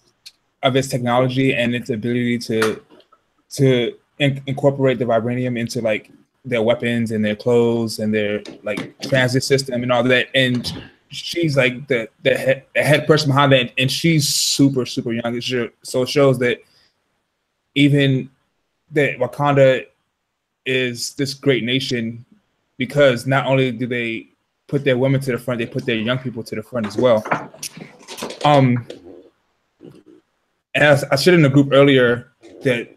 of its technology and its ability to incorporate the vibranium into like their weapons and their clothes and their like transit system and all that. And she's like the head person behind that, and she's super young. So it shows that even that Wakanda is this great nation because not only do they put their women to the front, they put their young people to the front as well. And as I said in the group earlier that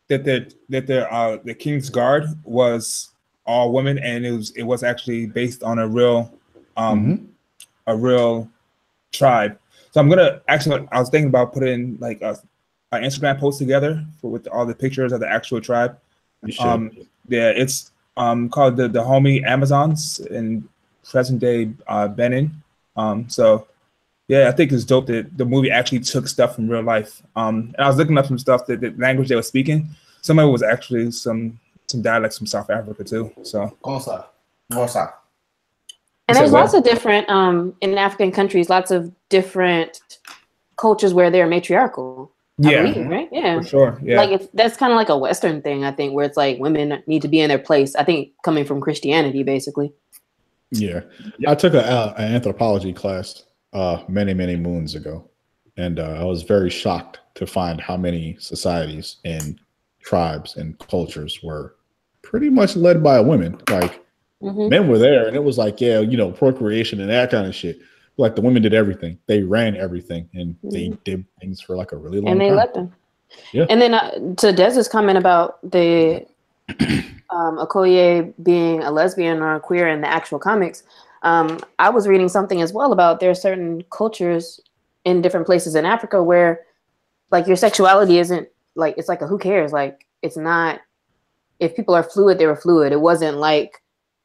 the King's Guard was all women, and it was actually based on a real tribe. So I'm gonna actually, I was thinking about putting like an Instagram post together with all the pictures of the actual tribe. Yeah, it's called the Homie Amazons in present day Benin. So yeah, I think it's dope that the movie actually took stuff from real life. And I was looking up some stuff that the language they were speaking. Some of it was actually some dialects from South Africa too. So
and there's lots of different in African countries, lots of different cultures where they're matriarchal.
Yeah,
I believe, right? Yeah,
for sure. Yeah,
like that's kind of like a Western thing, I think, where it's like women need to be in their place. I think coming from Christianity, basically.
Yeah, I took an anthropology class many moons ago, and I was very shocked to find how many societies and tribes and cultures were pretty much led by women. Like men were there, and it was like, yeah, procreation and that kind of shit. Like the women did everything; they ran everything, and they did things for like a really long time. And they
let them. Yeah. And then to Dez's comment about the Okoye being a lesbian or a queer in the actual comics. I was reading something as well about there are certain cultures in different places in Africa where like your sexuality isn't like, it's like a who cares? Like it's not, if people are fluid, they were fluid. It wasn't like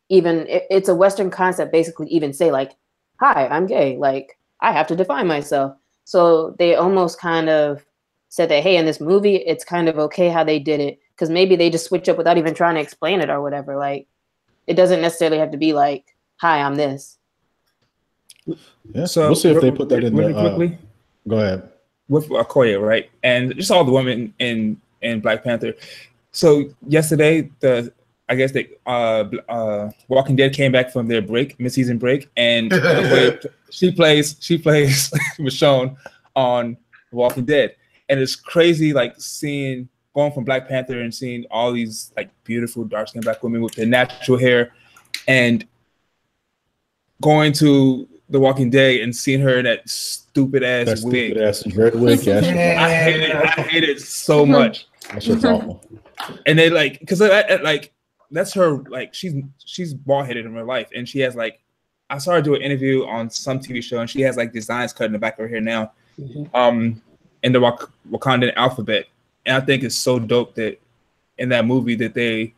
even, it's a Western concept basically even say like, hi, I'm gay. Like I have to define myself. So they almost kind of said that, hey, in this movie, it's kind of okay how they did it. Cause maybe they just switch up without even trying to explain it or whatever. Like it doesn't necessarily have to be like, hi, I'm this.
Yeah, so we'll see if they put that in there. Quickly. Go ahead.
With Okoye, right? And just all the women in Black Panther. So yesterday, I guess Walking Dead came back from their break, mid-season break, and she plays Michonne on Walking Dead, and it's crazy, like going from Black Panther and seeing all these like beautiful dark-skinned Black women with their natural hair, and going to The Walking Dead and seeing her in that stupid ass wig.
Red wig.
I hate it so much.
That shit's awful.
And they like, because like that's her, like she's bald headed in real life, and she has like, I saw her do an interview on some TV show, and she has like designs cut in the back of her hair now, in the Wakandan alphabet, and I think it's so dope that in that movie that they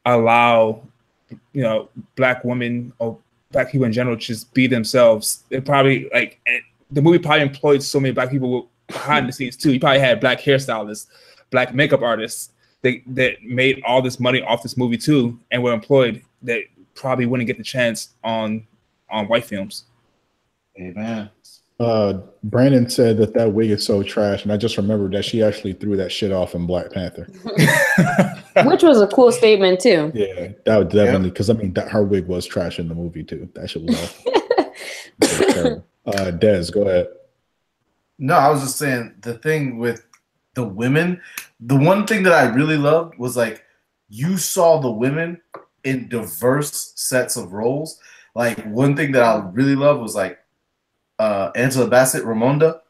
allow, Black women or Black people in general just be themselves. It probably like the movie probably employed so many Black people behind the scenes too. You probably had Black hairstylists, Black makeup artists that made all this money off this movie too, and were employed that probably wouldn't get the chance on white films.
Amen.
Brandon said that wig is so trash, and I just remembered that she actually threw that shit off in Black Panther,
which was a cool statement too.
Yeah, that would definitely, because I mean her wig was trash in the movie too. That shit was awful. Des, go ahead.
No, I was just saying the thing with the women. The one thing that I really loved was like you saw the women in diverse sets of roles. Like one thing that I really loved was like Angela Bassett, Ramonda.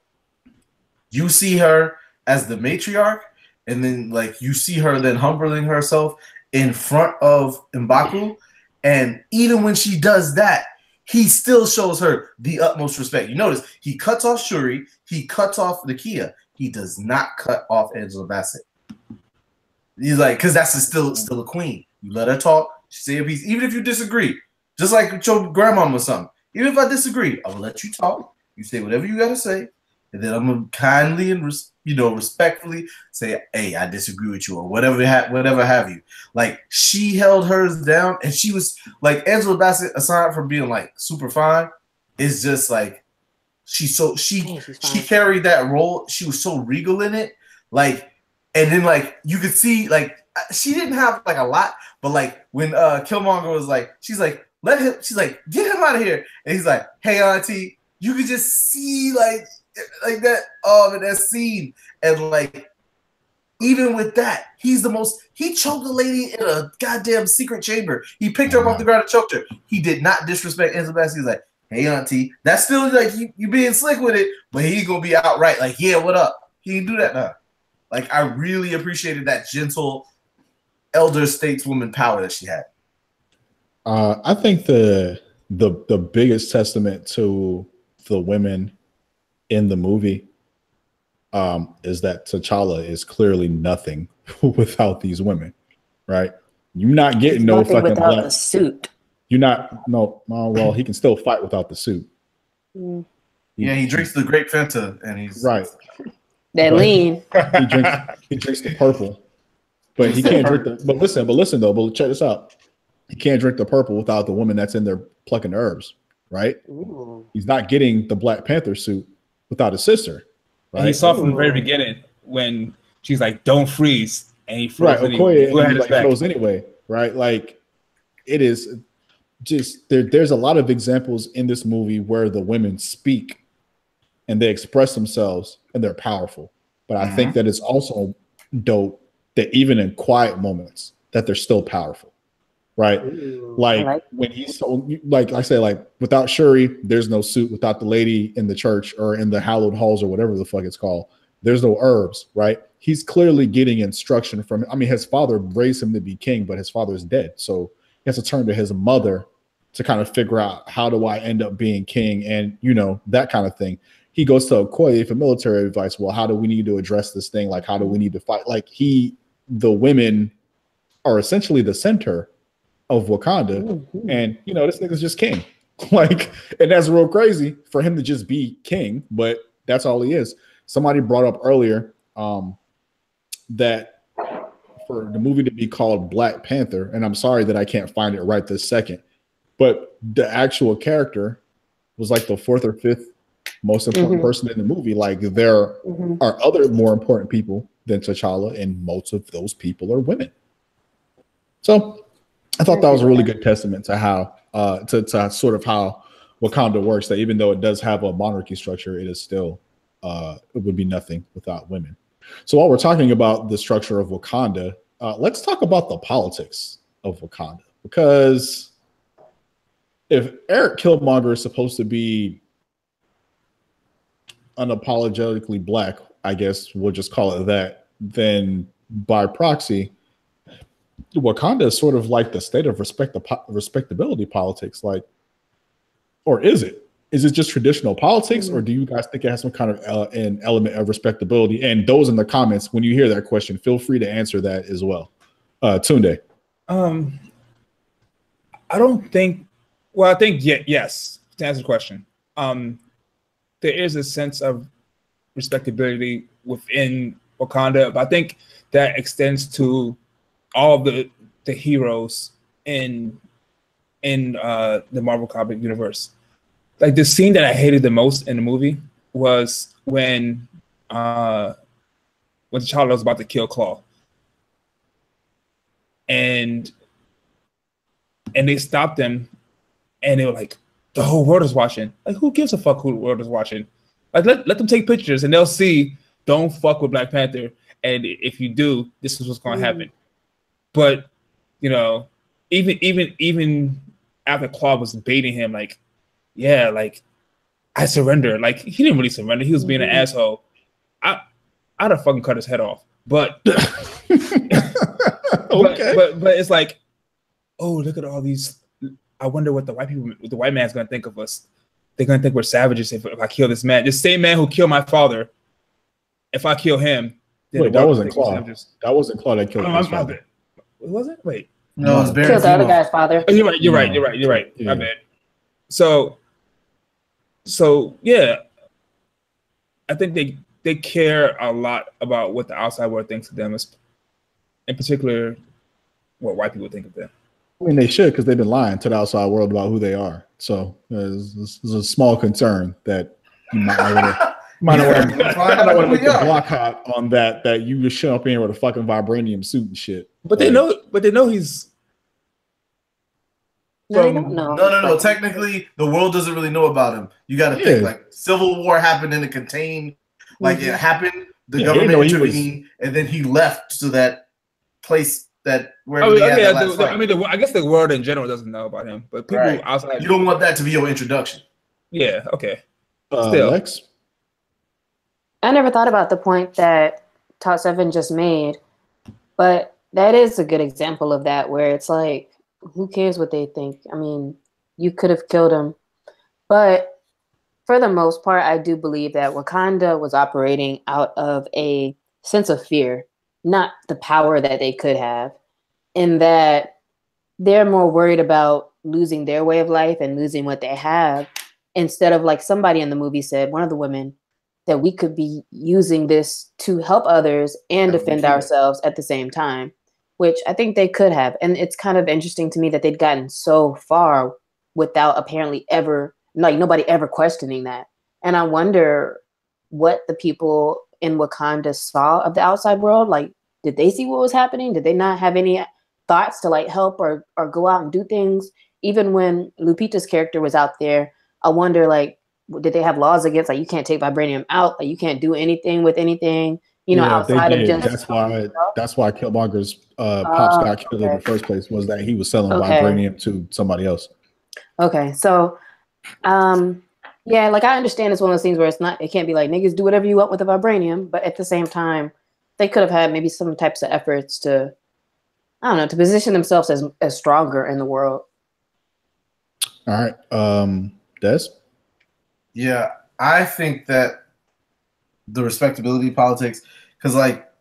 You see her as the matriarch, and then like you see her then humbling herself in front of M'Baku, and even when she does that, he still shows her the utmost respect. You notice he cuts off Shuri, he cuts off Nakia, he does not cut off Angela Bassett. He's like, because that's still a queen. You let her talk, she say a piece, even if you disagree. Just like with your grandmama or something. Even if I disagree, I will let you talk. You say whatever you gotta say, and then I'm gonna kindly and respectfully say, "Hey, I disagree with you," or whatever have you. Like she held hers down, and she was like Angela Bassett. Aside from being like super fine, is just like she carried that role. She was so regal in it, like, and then like you could see like she didn't have like a lot, but like when Killmonger was like, she's like, get him out of here, and he's like, hey auntie, you could just see like that in that scene, and like even with that, he choked a lady in a goddamn secret chamber. He picked her up off the ground and choked her. He did not disrespect Angela Bassett. He's like, hey auntie, that's still like you being slick with it, but he ain't gonna be outright like, yeah, what up? He didn't do that now. Like, I really appreciated that gentle elder stateswoman power that she had.
I think the biggest testament to the women in the movie is that T'Challa is clearly nothing without these women, right? You're not getting no fucking
without the suit.
You're not well, he can still fight without the suit.
Mm. Yeah, he drinks the grape Fanta and he's
right.
That lean.
He drinks the purple. But he can't drink the but listen though, but check this out. He can't drink the purple without the woman that's in there plucking herbs, right? Ooh. He's not getting the Black Panther suit without his sister. Right?
And he saw from the very beginning when she's like, "Don't freeze," and he froze anyway.
He like froze anyway, right? Like it is just there's a lot of examples in this movie where the women speak and they express themselves and they're powerful. But I think that it's also dope that even in quiet moments that they're still powerful, right? Ooh, like when he's so, like I say, like without Shuri, there's no suit. Without the lady in the church or in the hallowed halls or whatever the fuck it's called, there's no herbs, right? He's clearly getting instruction from, I mean, his father raised him to be king, but his father is dead. So he has to turn to his mother to kind of figure out, how do I end up being king? And, you know, that kind of thing. He goes to Okoye for military advice. Well, how do we need to address this thing? Like, how do we need to fight? Like the women are essentially the center of Wakanda. Mm-hmm. And, you know, this nigga's just king. Like, and that's real crazy for him to just be king, but that's all he is. Somebody brought up earlier that for the movie to be called Black Panther, and I'm sorry that I can't find it right this second, but the actual character was like the fourth or fifth most important person in the movie. Like there are other more important people than T'Challa, and most of those people are women. So I thought that was a really good testament to how to sort of how Wakanda works, that even though it does have a monarchy structure, it is still it would be nothing without women. So while we're talking about the structure of Wakanda, let's talk about the politics of Wakanda, because if Eric Killmonger is supposed to be unapologetically Black, I guess we'll just call it that, then by proxy, Wakanda is sort of like the state of respectability politics. Like, or is it? Is it just traditional politics, or do you guys think it has some kind of an element of respectability? And those in the comments, when you hear that question, feel free to answer that as well. Tunde.
I don't think. Well, I think yes. To answer the question, there is a sense of respectability within Wakanda, but I think that extends to all the heroes in the Marvel comic universe. Like the scene that I hated the most in the movie was when T'Challa was about to kill Claw, and they stopped him, and they were like, the whole world is watching. Like, who gives a fuck who the world is watching? Like, let them take pictures, and they'll see. Don't fuck with Black Panther, and if you do, this is what's going to happen. But you know, even after Claw was baiting him, like, yeah, like I surrender. Like he didn't really surrender. He was being an asshole. I'd have fucking cut his head off. But okay. but it's like, oh, look at all these. I wonder what the white man's gonna think of us. They're gonna think we're savages if I kill this man. This same man who killed my father. If I kill him,
wait, that wasn't Claw. That wasn't Claw that killed his father.
Was it? Wait.
No, it's Baron.
Killed the other guy's father.
Oh, you're right. Yeah. My bad. So yeah, I think they care a lot about what the outside world thinks of them, in particular, what white people think of them.
I mean, they should, because they've been lying to the outside world about who they are. So there's a small concern that you might want to put the block hot on that you just show up in here with a fucking vibranium suit and shit.
But they know he's.
No, they don't know.
No. Technically, the world doesn't really know about him. You got to think like Civil War happened in a contained, like it happened. The government intervened, and then he left to that place that wherever they had that last fight.
I mean, I guess the world in general doesn't know about him, but people outside.
You don't want that to be your introduction.
Yeah. Okay.
Still, Lex.
I never thought about the point that Todd Seven just made, but that is a good example of that, where it's like, who cares what they think? I mean, you could have killed him. But for the most part, I do believe that Wakanda was operating out of a sense of fear, not the power that they could have, and that they're more worried about losing their way of life and losing what they have, instead of, like somebody in the movie said, one of the women, that we could be using this to help others and defend ourselves at the same time, which I think they could have. And it's kind of interesting to me that they'd gotten so far without apparently ever, like nobody ever questioning that. And I wonder what the people in Wakanda saw of the outside world. Like, did they see what was happening? Did they not have any thoughts to like help or go out and do things? Even when Lupita's character was out there, I wonder, like, did they have laws against, like, you can't take vibranium out, like you can't do anything with anything, outside of just.
That's why Killmonger's pops got killed in the first place, was that he was selling vibranium to somebody else.
Okay, so yeah, like I understand it's one of those things where it can't be like niggas do whatever you want with the vibranium, but at the same time, they could have had maybe some types of efforts to, I don't know, to position themselves as stronger in the world.
All right, Des?
Yeah, I think that the respectability politics, because like,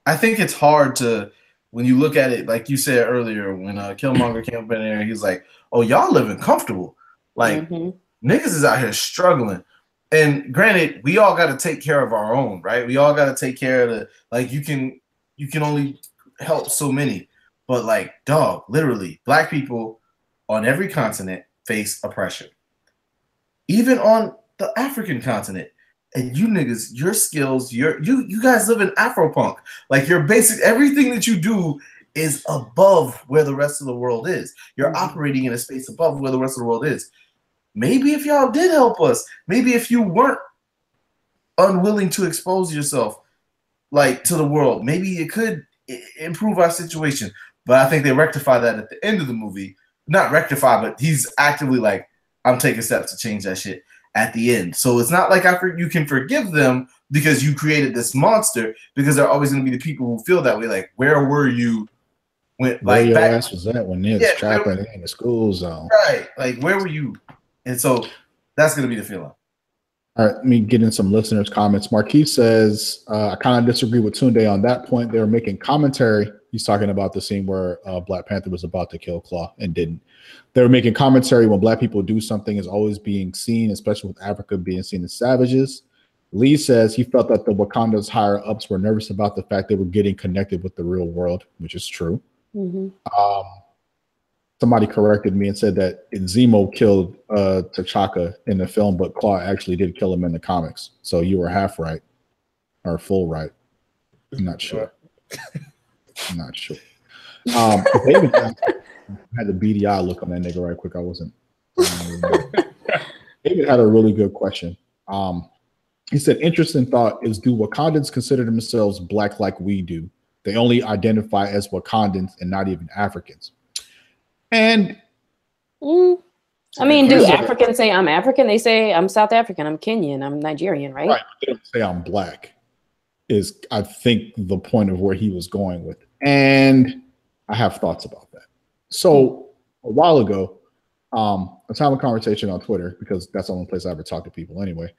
I think it's hard to, when you look at it, like you said earlier, when Killmonger came up in there, he's like, oh, y'all living comfortable. Like, niggas is out here struggling. And granted, we all got to take care of our own, right? We all got to take care of the, like, you can only help so many. But like, dog, literally, black people on every continent face oppression. Even on the African continent. And you niggas, your skills, you guys live in Afropunk. Like, your basic, everything that you do is above where the rest of the world is. You're operating in a space above where the rest of the world is. Maybe if y'all did help us, maybe if you weren't unwilling to expose yourself, like, to the world, maybe it could improve our situation. But I think they rectify that at the end of the movie. Not rectify, but he's actively like, I'm taking steps to change that shit at the end. So it's not like you can forgive them because you created this monster, because they're always going to be the people who feel that way. Like, where were you when, like,
your ass was at when niggas trapping in the school zone?
Right. Like, where were you? And so that's going to be the feeling.
All right, let me get in some listeners' comments. Marquis says, I kind of disagree with Tunde on that point. They were making commentary. He's talking about the scene where Black Panther was about to kill Claw and didn't. They were making commentary when black people do something is always being seen, especially with Africa being seen as savages. Lee says he felt that the Wakanda's higher ups were nervous about the fact they were getting connected with the real world, which is true. Somebody corrected me and said that Zemo killed T'Chaka in the film, but Claw actually did kill him in the comics. So you were half right, or full right. I'm not sure. I'm not sure. David had the beady eye look on that nigga right quick. I wasn't. David had a really good question. He said, interesting thought is, do Wakandans consider themselves black like we do? They only identify as Wakandans and not even Africans. And
I mean, do Africans say I'm African? They say I'm South African, I'm Kenyan, I'm Nigerian, right?
Right. They don't say I'm black, is I think the point of where he was going with it. And I have thoughts about that. So a while ago, I was having a conversation on Twitter, because that's the only place I ever talk to people anyway.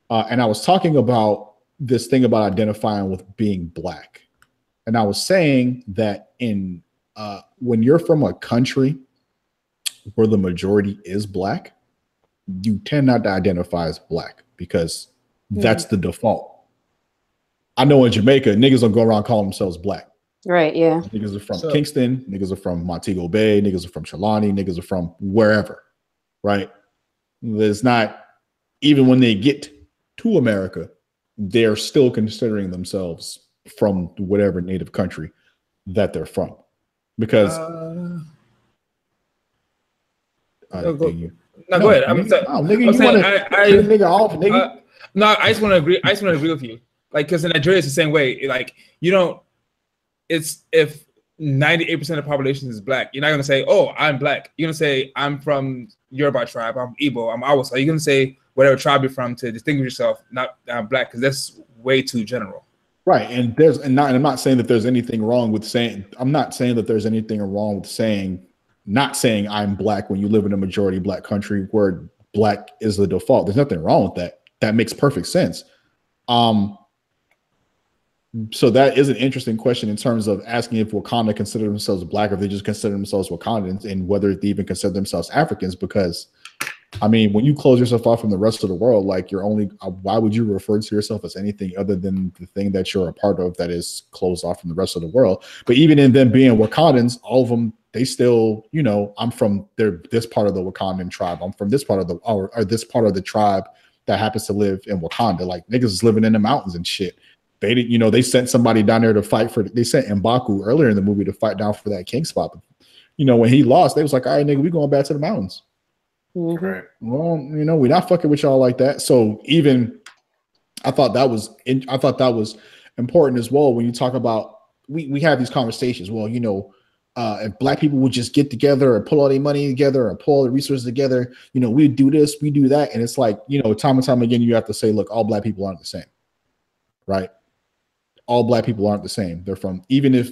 And I was talking about this thing about identifying with being black. And I was saying that when you're from a country where the majority is black, you tend not to identify as black, because that's the default. I know in Jamaica, niggas don't go around calling themselves black.
Right, yeah.
Niggas are from Kingston, niggas are from Montego Bay, niggas are from Trelawney, niggas are from wherever, right? There's not, even when they get to America, they're still considering themselves from whatever native country that they're from, because
no, go ahead.
nigga,
I'm
you
saying
want to kill nigga off, nigga?
No, I just want to agree. I just want to agree with you. Like, because in Nigeria, it's the same way. Like, you don't. It's if 98% of the population is black, you're not gonna say, "Oh, I'm black." You're gonna say, "I'm from Yoruba tribe. I'm Igbo. I'm Hausa." You're gonna say whatever tribe you're from to distinguish yourself. Not I'm black, because that's way too general.
Right, and I'm not saying that there's anything wrong with saying. I'm not saying that there's anything wrong with saying, not saying I'm black when you live in a majority black country where black is the default. There's nothing wrong with that. That makes perfect sense. So that is an interesting question in terms of asking if Wakanda consider themselves black, or if they just consider themselves Wakandans, and whether they even consider themselves Africans. Because, I mean, when you close yourself off from the rest of the world, like you're only, why would you refer to yourself as anything other than the thing that you're a part of that is closed off from the rest of the world? But even in them being Wakandans, all of them, they still, you know, I'm from this part of the Wakandan tribe. I'm from this part of the, or this part of the tribe that happens to live in Wakanda. Like niggas is living in the mountains and shit. They didn't, you know, they sent somebody down there to fight for, they sent M'Baku earlier in the movie to fight down for that king spot. But, you know, when he lost, they was like, all right, nigga, we going back to the mountains.
Mm-hmm.
Right.
Well, you know, we're not fucking with y'all like that. So even, I thought that was important as well. When you talk about, we have these conversations. Well, you know, if black people would just get together and pull all their money together and pull all the resources together, you know, we do this, we do that. And it's like, you know, time and time again, you have to say, look, all black people aren't the same, right? All black people aren't the same. They're from, even if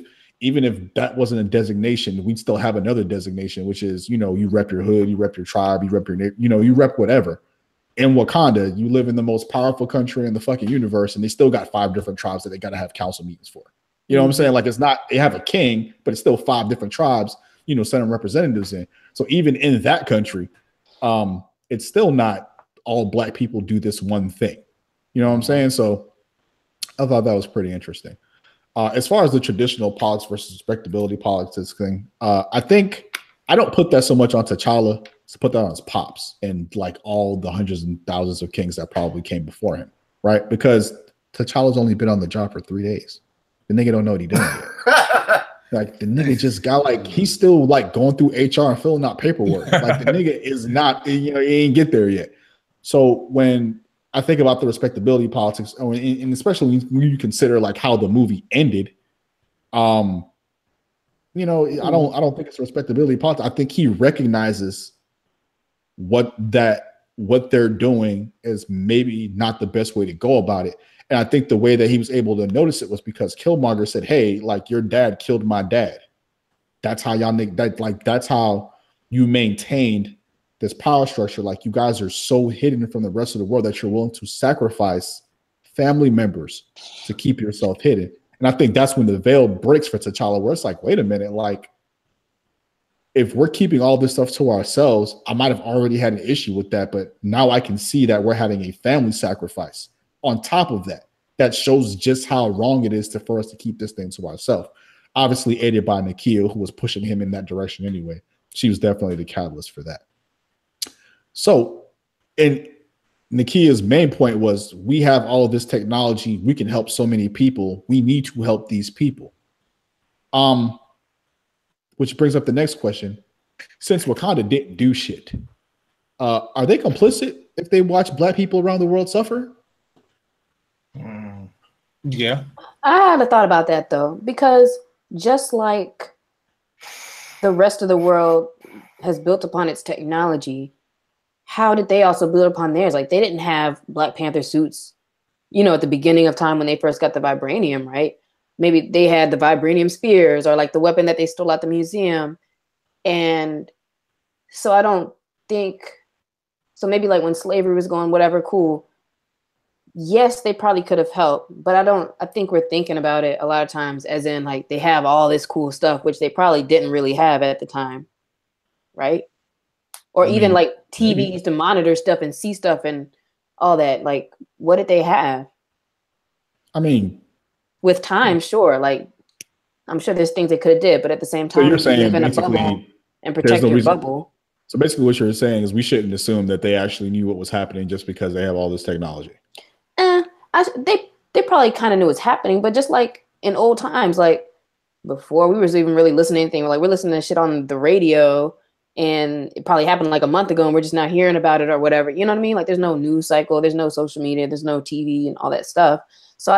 that wasn't a designation, we'd still have another designation, which is, you know, you rep your hood, you rep your tribe, you rep your, you know, you rep whatever. In Wakanda, you live in the most powerful country in the fucking universe, and they still got 5 different tribes that they got to have council meetings for. You know what I'm saying? Like, it's not, they have a king, but it's still 5 different tribes, you know, sending representatives in. So even in that country, it's still not all black people do this one thing. You know what I'm saying? So I thought that was pretty interesting. As far as the traditional politics versus respectability politics thing, I think I don't put that so much on T'Challa. To put that on his pops and like all the hundreds and thousands of kings that probably came before him, right? Because T'Challa's only been on the job for 3 days. The nigga don't know what he doing yet. Like the nigga just got like, he's still like going through HR and filling out paperwork. Like the nigga is not, you know, he ain't get there yet. So when I think about the respectability politics, and especially when you consider like how the movie ended, you know, I don't think it's respectability politics. I think he recognizes what they're doing is maybe not the best way to go about it. And I think the way that he was able to notice it was because Killmonger said, hey, like your dad killed my dad. That's how that's how you maintained this power structure. Like you guys are so hidden from the rest of the world that you're willing to sacrifice family members to keep yourself hidden. And I think that's when the veil breaks for T'Challa, where it's like, wait a minute, like if we're keeping all this stuff to ourselves, I might have already had an issue with that, but now I can see that we're having a family sacrifice on top of that. That shows just how wrong it is for us to keep this thing to ourselves. Obviously aided by Nakia, who was pushing him in that direction anyway. She was definitely the catalyst for that. So, and Nakia's main point was, we have all of this technology. We can help so many people. We need to help these people. Which brings up the next question. Since Wakanda didn't do shit, are they complicit if they watch black people around the world suffer?
Yeah.
I haven't thought about that though, because just like the rest of the world has built upon its technology, how did they also build upon theirs? Like they didn't have Black Panther suits, you know, at the beginning of time when they first got the vibranium, right? Maybe they had the vibranium spears or like the weapon that they stole at the museum. And so I don't think, so maybe like when slavery was going, whatever, cool. Yes, they probably could have helped, but I think we're thinking about it a lot of times as in like they have all this cool stuff, which they probably didn't really have at the time, right? Or even like TVs to monitor stuff and see stuff and all that. Like, what did they have?
I mean,
with time, sure. Like, I'm sure there's things they could have did, but at the same time,
so you're saying
live in a
basically
bubble and protect your bubble.
So basically what you're saying is we shouldn't assume that they actually knew what was happening just because they have all this technology.
They probably kind of knew what's happening, but just like in old times, like before we was even really listening to anything. Like we're listening to shit on the radio, and it probably happened like a month ago, and we're just not hearing about it or whatever. You know what I mean? Like there's no news cycle, there's no social media, there's no TV and all that stuff. So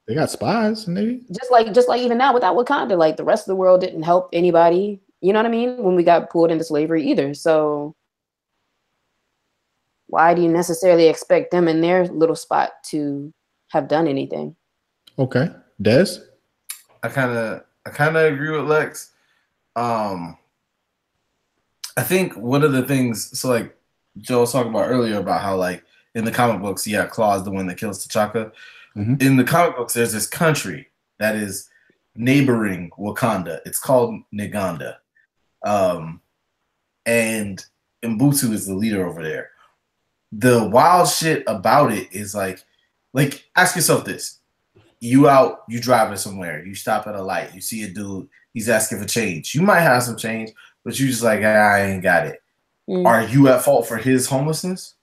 they got spies, maybe.
Just like even now without Wakanda, like the rest of the world didn't help anybody. You know what I mean? When we got pulled into slavery either. So why do you necessarily expect them in their little spot to have done anything?
Okay, Des.
I kind of agree with Lex. I think one of the things, so like Joe was talking about earlier about how like in the comic books, yeah, Claw is the one that kills T'Chaka. Mm-hmm. In the comic books, there's this country that is neighboring Wakanda. It's called Neganda. And Mbutu is the leader over there. The wild shit about it is like ask yourself this. You driving somewhere, you stop at a light, you see a dude, he's asking for change. You might have some change, but you just like, I ain't got it. Mm. Are you at fault for his homelessness?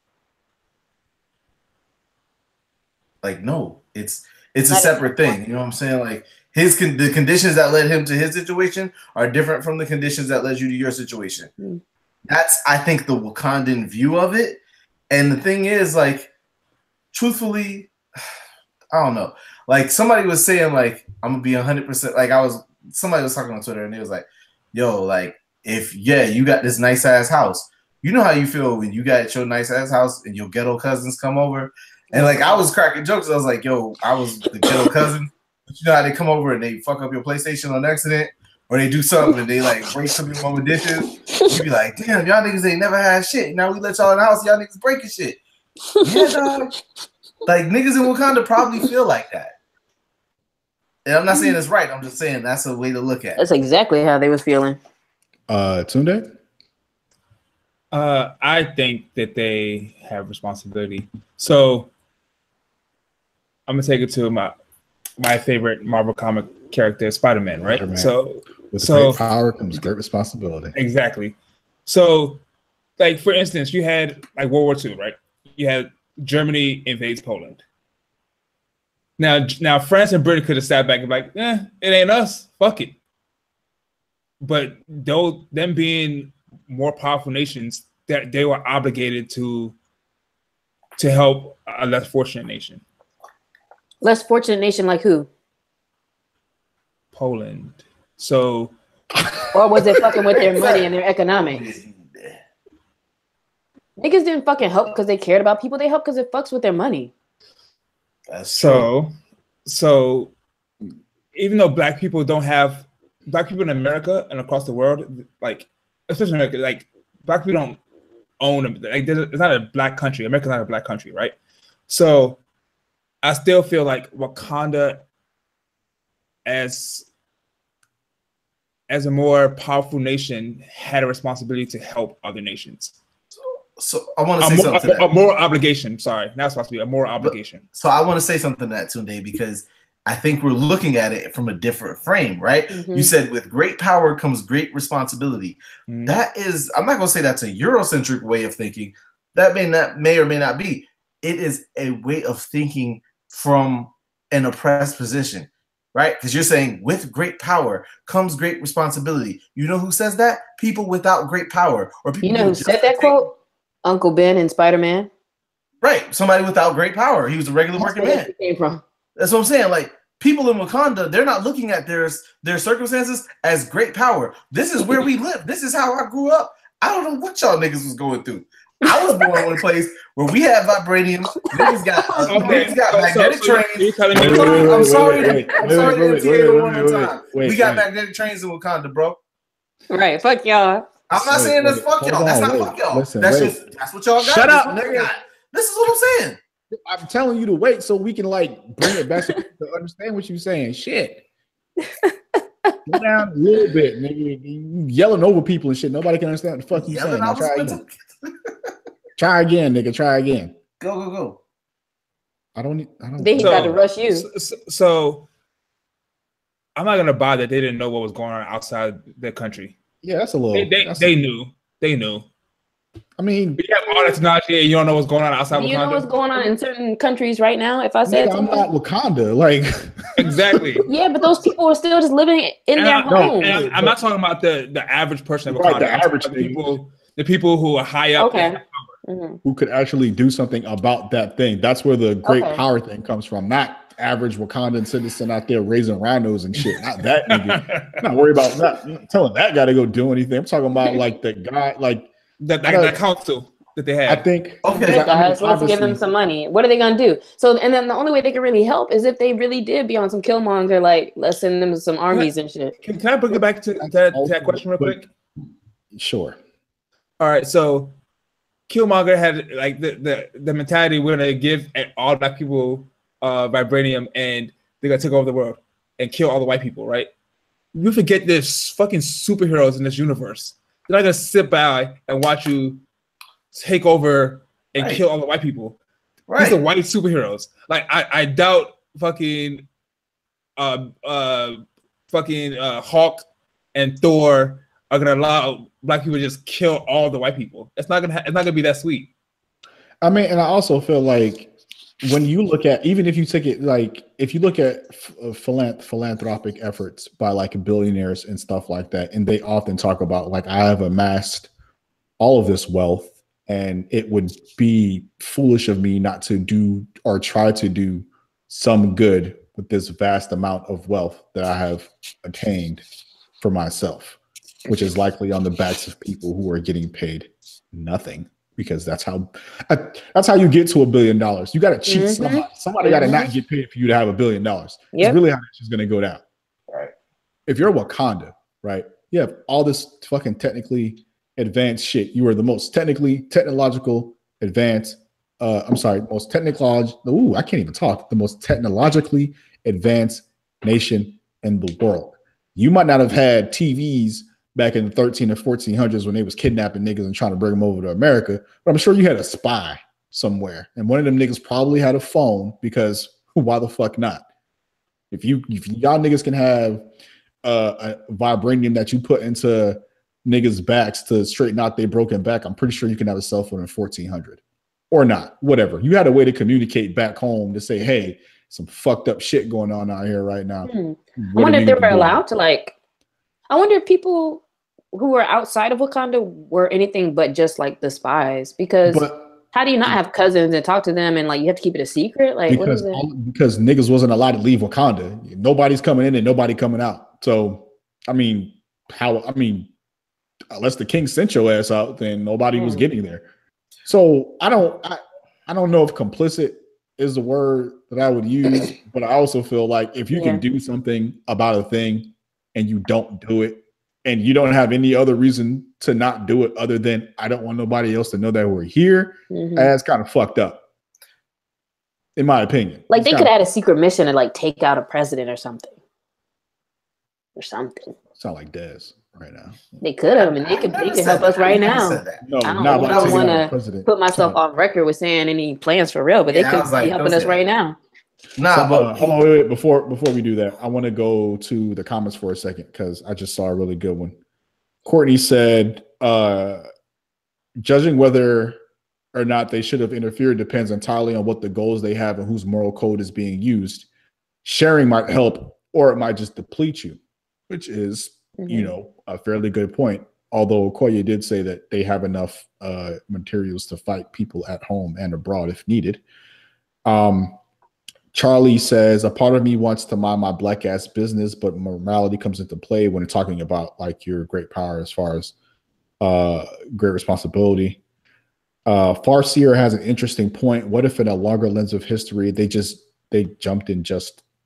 Like, no, it's a separate thing. You know what I'm saying? Like the conditions that led him to his situation are different from the conditions that led you to your situation. Mm. That's, I think, the Wakandan view of it. And the thing is, like, truthfully, I don't know. Like somebody was saying, like, I'm gonna be 100%. Like somebody was talking on Twitter and it was like, yo, like if you got this nice ass house, you know how you feel when you got your nice ass house and your ghetto cousins come over. And like I was cracking jokes. I was like, yo, I was the ghetto cousin. But you know how they come over and they fuck up your PlayStation on accident, or they do something and they like break some of your mama dishes. You be like, damn, y'all niggas ain't never had shit. Now we let y'all in the house, y'all niggas breaking shit. Yeah, dog. Like niggas in Wakanda probably feel like that. And I'm not saying it's right. I'm just saying that's a way to look at it.
That's exactly how they was feeling.
Tunde?
I think that they have responsibility. So I'm gonna take it to my favorite Marvel comic character, Spider-Man, right? Spider-Man. So
with great power comes great responsibility.
Exactly. So, like for instance, you had like World War II, right? You had Germany invades Poland. Now France and Britain could have sat back and be like, it ain't us, fuck it. But them being more powerful nations, that they were obligated to help a less fortunate nation.
Less fortunate nation like who?
Poland. So,
or was it fucking with their money and their economics? Niggas didn't fucking help because they cared about people. They helped because it fucks with their money.
That's so even though black people in America and across the world, like especially America, like black people don't own them. Like it's not a black country. America's not a black country, right? So I still feel like Wakanda as a more powerful nation had a responsibility to help other nations.
So I want to say something.
A moral obligation. Sorry, not supposed to be a moral obligation.
So I want to say something to that, Tunde, because I think we're looking at it from a different frame, right? Mm-hmm. You said with great power comes great responsibility. Mm-hmm. That is, I'm not going to say that's a Eurocentric way of thinking. That may or may not be. It is a way of thinking from an oppressed position, right? Because you're saying with great power comes great responsibility. You know who says that? People without great power, or people.
You know who said that quote? Uncle Ben in Spider-Man.
Right. Somebody without great power. He was a regular working man.
Came from.
That's what I'm saying. Like people in Wakanda, they're not looking at their circumstances as great power. This is where we live. This is how I grew up. I don't know what y'all niggas was going through. I was born in a place where we had vibranium. Niggas got magnetic trains. I'm sorry to MTA one more time. We got magnetic trains in Wakanda, bro.
Right. Fuck y'all.
I'm not saying that's fuck y'all. That's not fuck y'all. That's what y'all got.
Shut up, nigga.
This is what I'm saying.
I'm telling you to wait so we can like bring it back to understand what you're saying. Shit. Go down a little bit, nigga. You yelling over people and shit. Nobody can understand what the fuck you saying. Now, try again. Try again, nigga. Try again.
Go.
I don't.
They got to rush you.
So I'm not gonna buy that they didn't know what was going on outside their country.
Yeah, that's a little.
They knew. They knew.
I mean,
you have all that technology and you don't know what's going on outside Wakanda.
You know what's going on in certain countries right now? If I said
I'm not Wakanda, like
Exactly.
Yeah, but those people are still just living in their homes.
I'm not talking about the average person of
Right,
Wakanda.
the average
The people who are high up.
Okay.
Who could actually do something about that thing. That's where the great power thing comes from. Not average Wakandan citizen out there raising rhinos and shit. Not that nigga. I'm not worried about not telling that guy to go do anything. I'm talking about like the guy, like
that council that they have.
I think
guys, let's give them some money. What are they gonna do? So, and then the only way they can really help is if they really did be on some Killmonger, like let's send them some armies and shit.
Can I bring it back to that question real quick?
Sure.
All right, so Killmonger had like the mentality we're gonna give all black people vibranium and they're gonna take over the world and kill all the white people, right? You forget there's fucking superheroes in this universe. They're not gonna sit by and watch you take over and kill all the white people. Right. These are white superheroes. Like I doubt fucking Hulk and Thor are gonna allow black people to just kill all the white people. It's not gonna be that sweet.
I mean, and I also feel like when you look at, even if you take it, like if you look at philanthropic efforts by like billionaires and stuff like that, and they often talk about like, I have amassed all of this wealth and it would be foolish of me not to do or try to do some good with this vast amount of wealth that I have attained for myself, which is likely on the backs of people who are getting paid nothing, because that's how you get to $1 billion. You got to cheat somebody. Somebody got to not get paid for you to have $1 billion. It's really how this is going to go down.
Right.
If you're Wakanda, right, you have all this fucking technically advanced shit. You are the most technological advanced. Most technological. Ooh, I can't even talk. The most technologically advanced nation in the world. You might not have had TVs back in the 13 or 1400s when they was kidnapping niggas and trying to bring them over to America, but I'm sure you had a spy somewhere, and one of them niggas probably had a phone, because why the fuck not? If y'all niggas can have a vibranium that you put into niggas' backs to straighten out their broken back, I'm pretty sure you can have a cell phone in 1400 or not, whatever. You had a way to communicate back home to say, hey, some fucked up shit going on out here right now.
I wonder if they were allowed to, like, I wonder if people who were outside of Wakanda were anything but just like the spies, because how do you not have cousins and talk to them and like you have to keep it a secret? Like,
because niggas wasn't allowed to leave Wakanda. Nobody's coming in and nobody coming out. So, unless the king sent your ass out, then nobody was getting there. So I don't know if complicit is the word that I would use, but I also feel like if you can do something about a thing and you don't do it, and you don't have any other reason to not do it other than I don't want nobody else to know that we're here, that's kind of fucked up, in my opinion.
Like they could add a secret mission and like take out a president or something. Sound like
Dez right now.
They could have, and they could help us right now.
No,
I don't want to put myself on record with saying any plans for real, but they could be helping us right now.
Hold on, wait. Before we do that, I want to go to the comments for a second because I just saw a really good one. Courtney said, judging whether or not they should have interfered depends entirely on what the goals they have and whose moral code is being used. Sharing might help, or it might just deplete you, which is, a fairly good point. Although Okoye did say that they have enough materials to fight people at home and abroad if needed. Charlie says, a part of me wants to mind my black ass business, but morality comes into play when talking about like your great power as far as great responsibility. Farseer has an interesting point. What if in a longer lens of history, they jumped in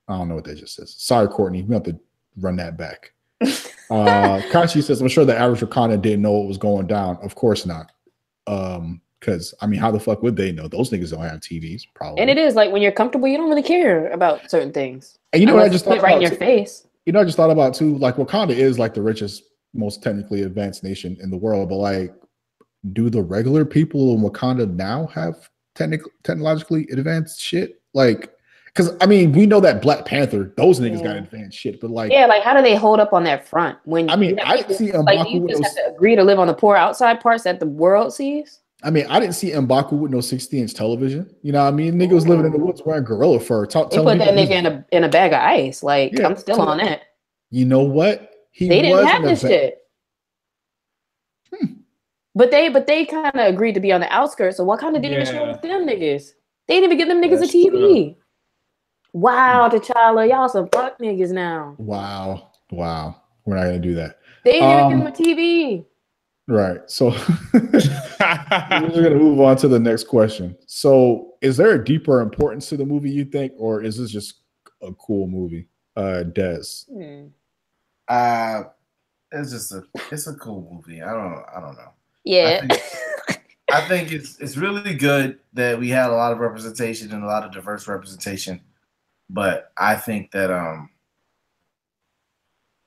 I don't know what they just says. Sorry, Courtney, we have to run that back. Kashi says, I'm sure the average Wakanda didn't know what was going down. Of course not. Because how the fuck would they know? Those niggas don't have TVs, probably.
And it is like when you're comfortable, you don't really care about certain things.
And you know what I just thought
right in your face.
You know, I just thought about too. Like Wakanda is like the richest, most technically advanced nation in the world, but like, do the regular people in Wakanda now have technologically advanced shit? Like, because we know that Black Panther, those niggas got advanced shit, but like,
like how do they hold up on that front when
I see
like you just have to agree to live on the poor outside parts that the world sees?
I mean, I didn't see M'Baku with no 60-inch television. You know what I mean? Nigga was living in the woods wearing gorilla fur.
They put that nigga in a bag of ice. Like,
yeah,
I'm still on that.
You know what?
They didn't have this shit. But they kind of agreed to be on the outskirts. So Wakanda didn't even show with them niggas. They didn't even give them niggas a TV. True. Wow, T'Challa, y'all some fuck niggas now.
Wow. We're not gonna do that.
They didn't even give them a TV.
Right. So we're gonna move on to the next question. So, is there a deeper importance to the movie, you think, or is this just a cool movie? Des.
It's a cool movie. I don't know.
Yeah.
I think it's really good that we had a lot of representation and a lot of diverse representation. But I think that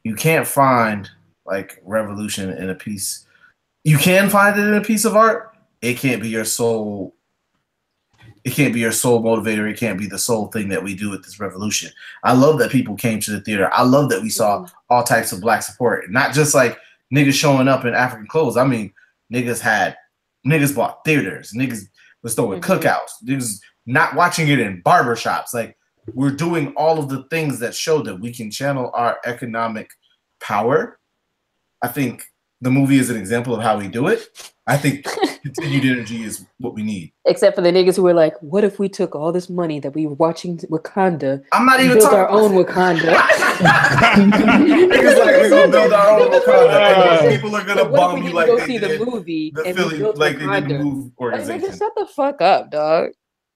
you can't find like revolution in a piece. You can find it in a piece of art. It can't be your sole. It can't be your sole motivator. It can't be the sole thing that we do with this revolution. I love that people came to the theater. I love that we saw all types of Black support, not just like niggas showing up in African clothes. I mean, niggas bought theaters. Niggas was throwing cookouts. Niggas not watching it in barbershops. Like, we're doing all of the things that show that we can channel our economic power. I think the movie is an example of how we do it. I think continued energy is what we need.
Except for the niggas who were like, what if we took all this money that we were watching Wakanda
I'm not even
built
talking
our own Wakanda?
Niggas like, we're going to build our own Wakanda. People are going to bum you like
go
they
see
did
the movie
the
and
Philly, like they did the move organization.
Like, shut the fuck up, dog.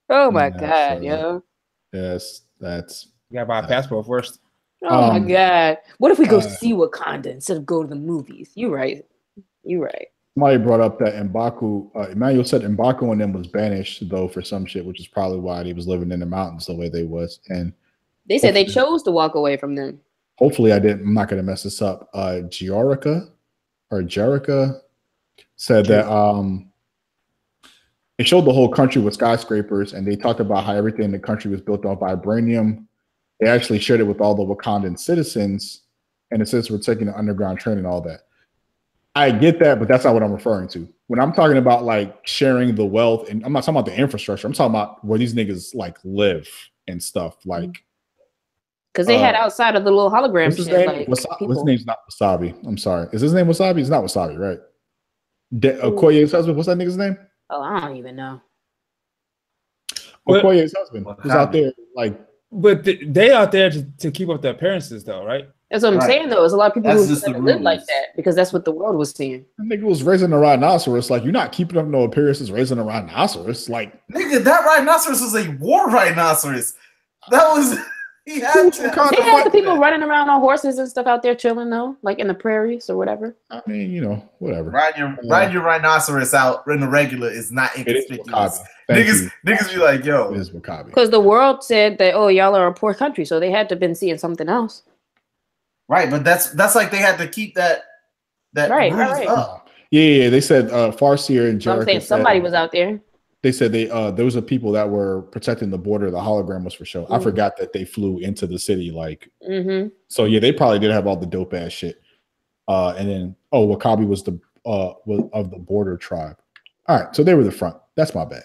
Oh my God, yo.
Yes, that's...
You gotta buy a passport first.
Oh my God. What if we go see Wakanda instead of go to the movies? You're right.
Somebody brought up that M'Baku, Emmanuel said M'Baku and them was banished though for some shit, which is probably why they was living in the mountains the way they was. And
they said they chose to walk away from them.
Hopefully I'm not gonna mess this up. Jerica said that it showed the whole country with skyscrapers, and they talked about how everything in the country was built on vibranium. They actually shared it with all the Wakandan citizens, and the citizens were taking the underground train and all that. I get that, but that's not what I'm referring to. When I'm talking about like sharing the wealth, and I'm not talking about the infrastructure, I'm talking about where these niggas like live and stuff. Like,
because they had outside of the little hologram
what's his
shit.
name? His name's not Wasabi. I'm sorry. Is his name Wasabi? It's not Wasabi, right? Okoye's husband. What's that nigga's name?
Oh, I don't even know.
Okoye's husband was out there like.
But they out there to keep up the appearances, though, right?
That's what I'm saying, though. There's a lot of people who live like that because that's what the world was seeing.
I think it was raising a rhinoceros. Like, you're not keeping up no appearances raising a rhinoceros. Like,
nigga, that rhinoceros was a war rhinoceros. That was he had to.
They had the people running around on horses and stuff out there chilling though, like in the prairies or whatever.
I mean, you know, whatever.
Riding your rhinoceros out in the regular is not inconspicuous. Niggas be like, yo,
it is Wakabi.
Because the world said that, oh, y'all are a poor country, so they had to have been seeing something else.
Right, but that's like they had to keep that
right.
up. Yeah. They said Farseer and Jericho.
I'm saying somebody was out there.
They said those are people that were protecting the border. The hologram was for show. I forgot that they flew into the city. Like, so yeah, they probably did have all the dope ass shit. And then Wakabi was was of the border tribe. All right, so they were the front. That's my bad.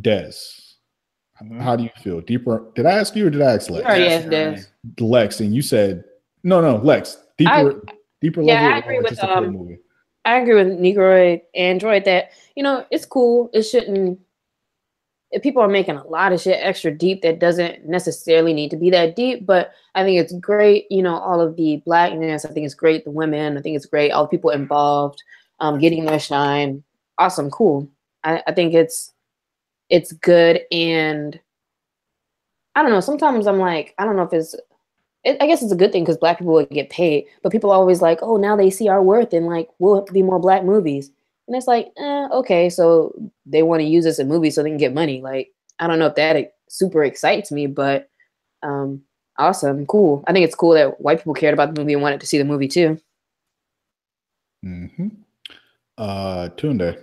Des, how do you feel? Deeper? Did I ask you or did I ask Lex?
You already asked Des.
Lex, and you said no, Lex. Deeper level.
Yeah, I agree with movie. I agree with Negroid Android that, you know, it's cool. It shouldn't. If people are making a lot of shit extra deep that doesn't necessarily need to be that deep, but I think it's great. You know, all of the blackness. I think it's great. The women. I think it's great. All the people involved, getting their shine. Awesome, cool. I think it's good, and I don't know. Sometimes I'm like, I don't know if I guess it's a good thing because Black people would get paid, but people are always like, oh, now they see our worth and like we'll be more Black movies, and it's like, okay, so they want to use this in movies so they can get money. Like, I don't know if that super excites me, but awesome, cool. I think it's cool that white people cared about the movie and wanted to see the movie too.
Tunde.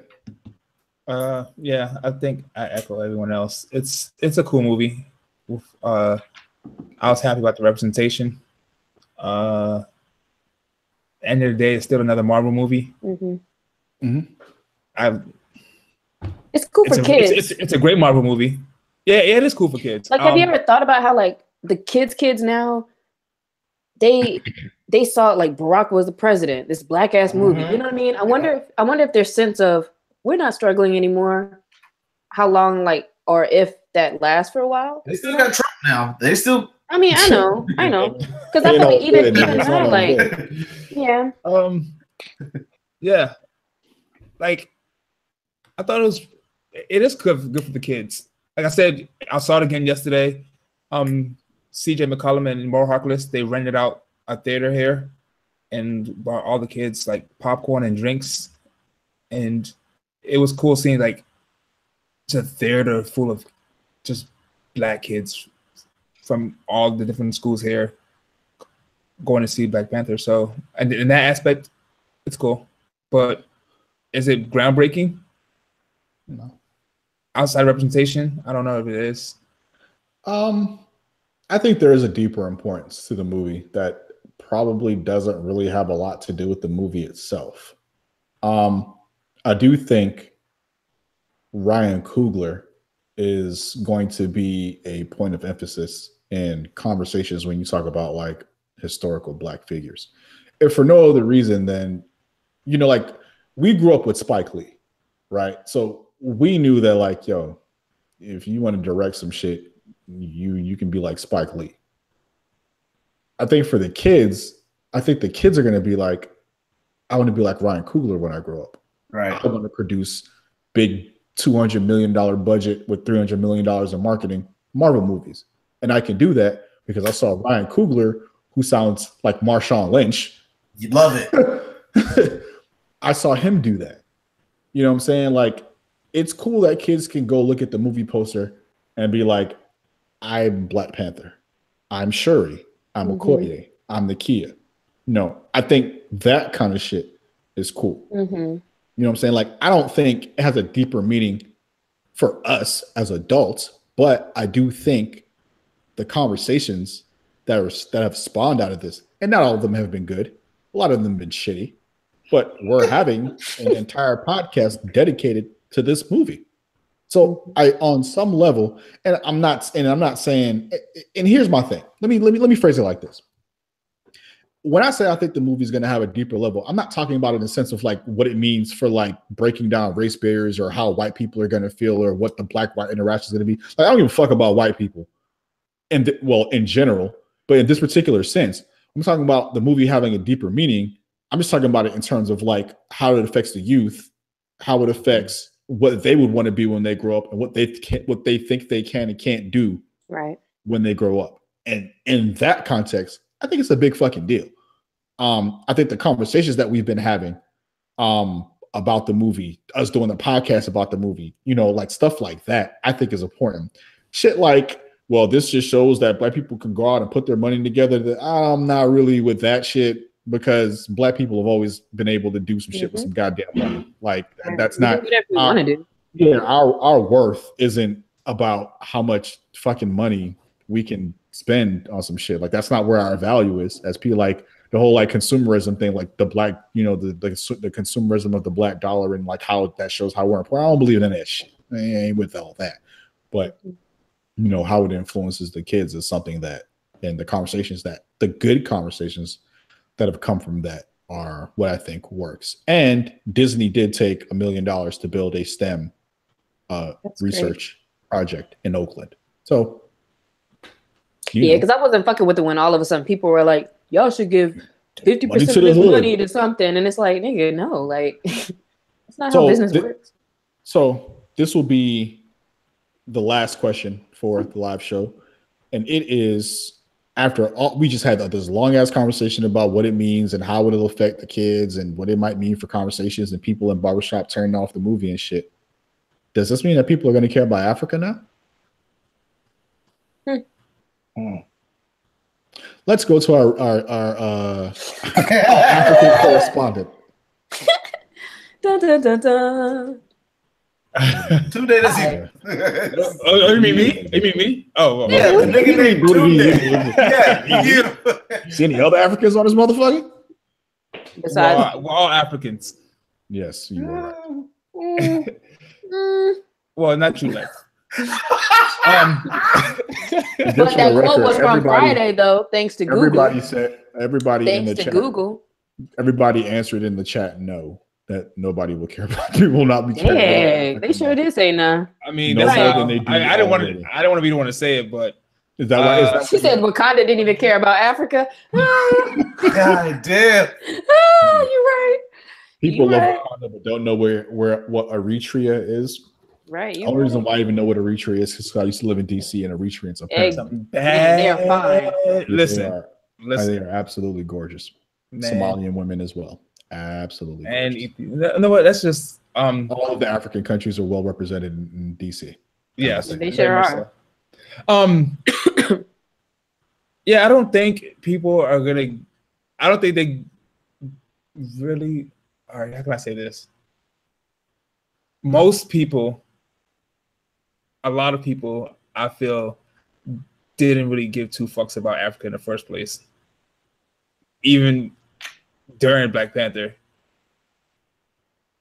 Yeah, I think I echo everyone else. It's a cool movie. I was happy about the representation. End of the day, it's still another Marvel movie.
It's cool for kids.
It's a great Marvel movie. Yeah, it is cool for kids.
Like, have you ever thought about how like the kids now, they saw like Barack was the president, this black ass movie. You know what I mean? I wonder if their sense of we're not struggling anymore, how long like or if that lasts for a while.
They still got Trump now. They still.
I mean, I know, because I feel like even now, like, yeah,
yeah, like I thought it is good for the kids. Like I said, I saw it again yesterday. CJ McCollum and Mauro Harkless, they rented out a theater here and brought all the kids like popcorn and drinks, and it was cool seeing like it's a theater full of just black kids from all the different schools here going to see Black Panther. So, and in that aspect, it's cool. But is it groundbreaking?
No.
Outside representation? I don't know if it is.
I think there is a deeper importance to the movie that probably doesn't really have a lot to do with the movie itself. I do think Ryan Coogler is going to be a point of emphasis in conversations when you talk about like historical black figures. If for no other reason than, you know, like we grew up with Spike Lee, right? So we knew that like, yo, if you want to direct some shit, you can be like Spike Lee. I think for the kids, I think the kids are going to be like, I want to be like Ryan Coogler when I grow up.
Right.
I want to produce big $200 million budget with $300 million in marketing Marvel movies. And I can do that because I saw Ryan Coogler, who sounds like Marshawn Lynch.
You love it.
I saw him do that. You know what I'm saying? Like, it's cool that kids can go look at the movie poster and be like, I'm Black Panther. I'm Shuri. I'm Okoye. I'm Nakia. No, I think that kind of shit is cool. You know what I'm saying? Like, I don't think it has a deeper meaning for us as adults, but I do think the conversations that have spawned out of this, and not all of them have been good. A lot of them have been shitty, but we're having an entire podcast dedicated to this movie. So I, on some level, and I'm not saying, and here's my thing. Let me phrase it like this. When I say I think the movie is going to have a deeper level, I'm not talking about it in the sense of like what it means for like breaking down race barriers or how white people are going to feel or what the black-white interaction is going to be. Like, I don't give a fuck about white people, and well, in general, but in this particular sense, I'm talking about the movie having a deeper meaning. I'm just talking about it in terms of like how it affects the youth, how it affects what they would want to be when they grow up, and what they think they can and can't do
right
when they grow up. And in that context, I think it's a big fucking deal. I think the conversations that we've been having about the movie, us doing the podcast about the movie, you know, like stuff like that, I think is important. Shit like, well, this just shows that black people can go out and put their money together. I'm not really with that shit, because black people have always been able to do some shit with some goddamn money. Like, that's not
whatever we want to do.
Yeah, our worth isn't about how much fucking money we can spend on some shit. Like, that's not where our value is. As people, like the whole like consumerism thing, like the black, you know, the consumerism of the black dollar and like how that shows how we're important. I don't believe in that shit. I ain't with all that. But you know, how it influences the kids is something that, and the conversations that, the good conversations that have come from that are what I think works. And Disney did take $1 million to build a STEM research project in Oakland. So
yeah, because I wasn't fucking with it when all of a sudden people were like, y'all should give 50% of this money to something. And it's like, nigga, no, like, that's not how business works.
So this will be the last question for the live show. And it is, after all, we just had this long ass conversation about what it means and how it'll affect the kids and what it might mean for conversations and people in barbershop turning off the movie and shit. Does this mean that people are going to care about Africa now? Let's go to our African correspondent.
Dun, dun, dun, dun.
2 days.
Oh, you mean me? You mean me? Oh,
yeah, the nigga named 2 days. Yeah, you.
See any other Africans on this motherfucker?
Besides,
we're all Africans.
Yes, you were right.
Well, not true left.
But that quote was from Friday, though. Thanks to Google.
Everybody in
Thanks
the
to
chat.
Google.
Everybody answered in the chat no, that nobody will care about. People will not be caring
Yeah, they sure did say no.
I mean,
no
that's
more
how,
than they do.
I don't want to be the one to say it, but
is that why? Is that
she said Wakanda didn't even care about Africa.
God damn.
Oh, you're right.
People love Wakanda but don't know what Eritrea is.
Right.
The only reason why I even know what Eritrea is because I used to live in DC and Eritreans are
something bad.
They are fine.
Listen,
they are absolutely gorgeous. Man. Somalian women as well. Absolutely.
And you know what? That's just
all of the African countries are well represented in DC.
Yes,
they sure are.
So. Yeah, I don't think people are gonna. I don't think they really. All right, how can I say this? Most people, a lot of people, I feel, didn't really give two fucks about Africa in the first place. Even during Black Panther.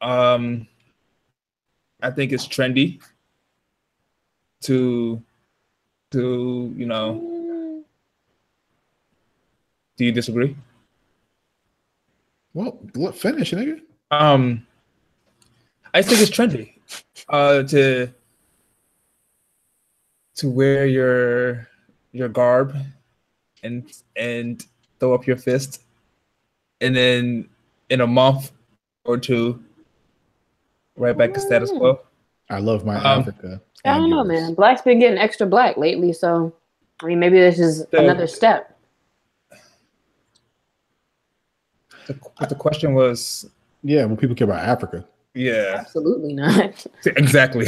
I think it's trendy to you know. Do you disagree?
Well, finish, nigga.
I think it's trendy to wear your garb and throw up your fist, and then in a month or two, right back to status quo.
I love my Africa.
I don't know, man. Black's been getting extra black lately, so I mean, maybe this is another step.
The question was,
yeah, well, people care about Africa.
Yeah,
absolutely not.
Exactly.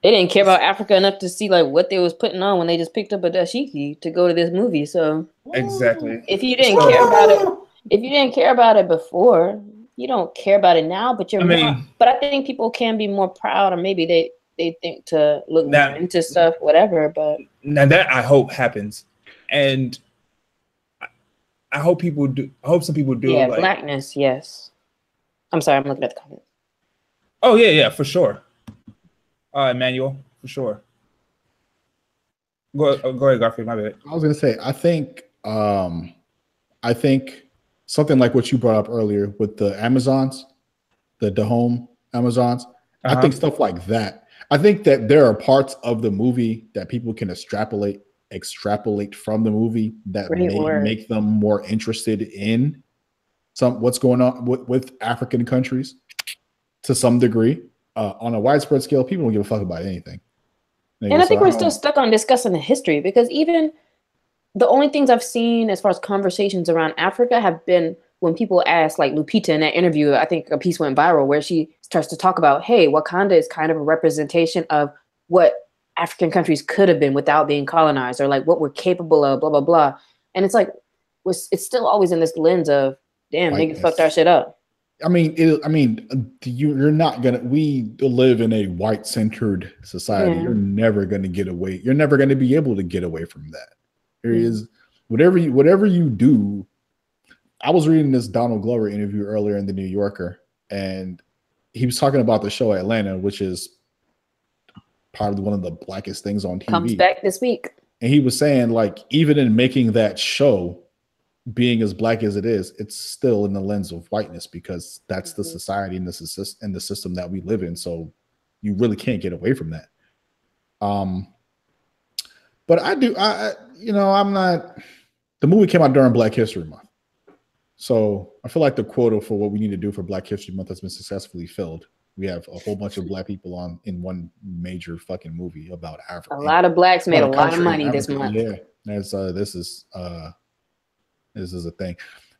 They didn't care about Africa enough to see like what they was putting on when they just picked up a dashiki to go to this movie. So
exactly.
If you didn't care about it before, you don't care about it now. But but I think people can be more proud, or maybe they think to look more into stuff, whatever. But
now that I hope happens, and I hope people do. I hope some people do.
Yeah, like, blackness. Yes. I'm sorry. I'm looking at the comments.
Oh yeah, for sure. Emmanuel, for sure. Go ahead, Garfield. My bad.
I was gonna say, I think something like what you brought up earlier with the Amazons, the home Amazons. I think stuff like that. I think that there are parts of the movie that people can extrapolate from the movie that may make them more interested in what's going on with African countries to some degree. On a widespread scale, people don't give a fuck about anything.
And I think we're still stuck on discussing the history, because even the only things I've seen as far as conversations around Africa have been when people ask, like Lupita in that interview, I think a piece went viral where she starts to talk about, hey, Wakanda is kind of a representation of what African countries could have been without being colonized, or like what we're capable of, blah, blah, blah. And it's like, it's still always in this lens of, damn, niggas fucked our shit up.
I mean, you're not gonna. We live in a white-centered society. Yeah. You're never gonna get away. You're never gonna be able to get away from that. There is whatever you do. I was reading this Donald Glover interview earlier in the New Yorker, and he was talking about the show Atlanta, which is probably one of the blackest things on TV.
Comes back this week,
and he was saying, like, even in making that show, being as black as it is, it's still in the lens of whiteness, because that's the society and the system that we live in. So you really can't get away from that. But I'm not. The movie came out during Black History Month, so I feel like the quota for what we need to do for Black History Month has been successfully filled. We have a whole bunch of black people in one major fucking movie about Africa.
A lot of blacks made a lot of money this month.
Yeah, this is a thing.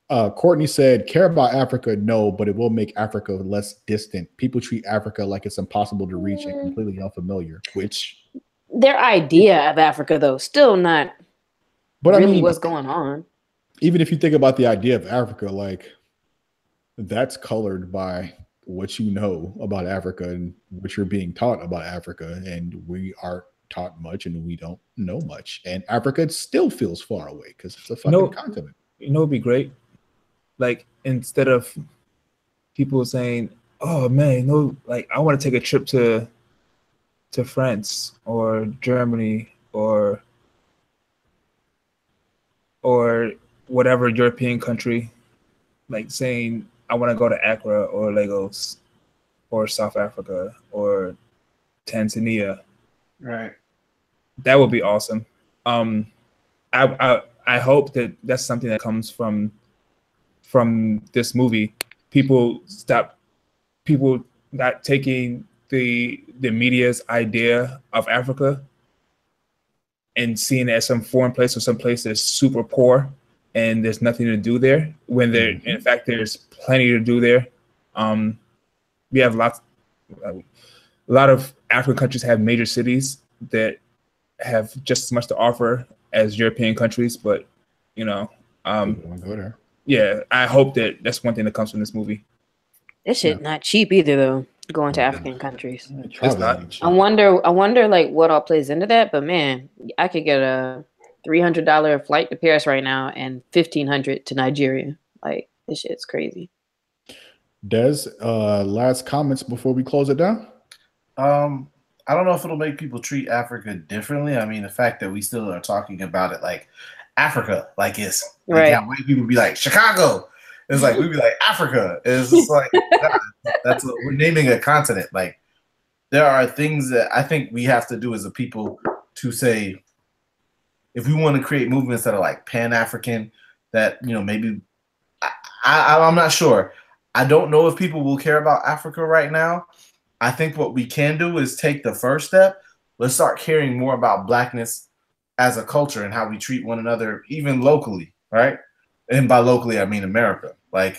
Courtney said, care about Africa? No, but it will make Africa less distant. People treat Africa like it's impossible to reach and completely unfamiliar, which...
Their idea of Africa, though, still not really what's going on.
Even if you think about the idea of Africa, like, that's colored by what you know about Africa and what you're being taught about Africa. And we aren't taught much and we don't know much. And Africa still feels far away because it's a fucking continent.
You know, it'd be great. Like, instead of people saying oh man, no, like I want to take a trip to France or Germany or whatever European country, like saying I want to go to Accra or Lagos or South Africa or Tanzania.
Right.
That would be awesome. I hope that that's something that comes from this movie. People not taking the media's idea of Africa and seeing it as some foreign place or some place that's super poor and there's nothing to do there when there in fact there's plenty to do there. We have a lot of African countries have major cities that have just as much to offer as European countries, but you know,
go there.
yeah, I hope that that's one thing that comes from this movie.
This shit not cheap either, though. Going to African countries.
It's not.
I wonder like what all plays into that. But man, I could get a $300 flight to Paris right now and $1,500 to Nigeria. Like this shit's crazy.
Des, last comments before we close it down.
I don't know if it'll make people treat Africa differently. I mean, the fact that we still are talking about it like Africa, like it's like
right.
How white people be like Chicago. It's like we'd be like Africa. It's just like we're naming a continent. Like there are things that I think we have to do as a people to say if we want to create movements that are like Pan-African, that maybe I'm not sure. I don't know if people will care about Africa right now. I think what we can do is take the first step. Let's start caring more about Blackness as a culture and how we treat one another, even locally, right? And by locally, I mean America. Like,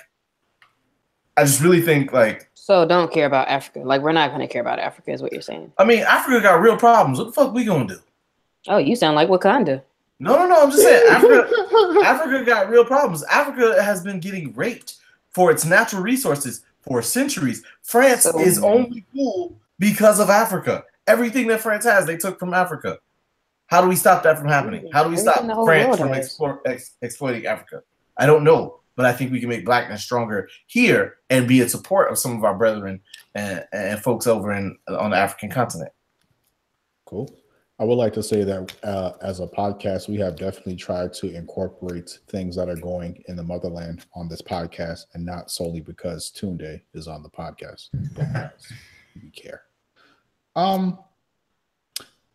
I just really think like.
So don't care about Africa. Like we're not going to care about Africa, is what you're saying.
I mean, Africa got real problems. What the fuck we gonna do?
Oh, you sound like Wakanda.
No. I'm just saying, Africa got real problems. Africa has been getting raped for its natural resources for centuries. France is only cool because of Africa. Everything that France has, they took from Africa. How do we stop that from happening? How do we stop France from exploiting Africa? I don't know, but I think we can make Blackness stronger here and be in support of some of our brethren and folks over on the African continent.
Cool. I would like to say that as a podcast, we have definitely tried to incorporate things that are going in the motherland on this podcast, and not solely because Tunde is on the podcast. We care.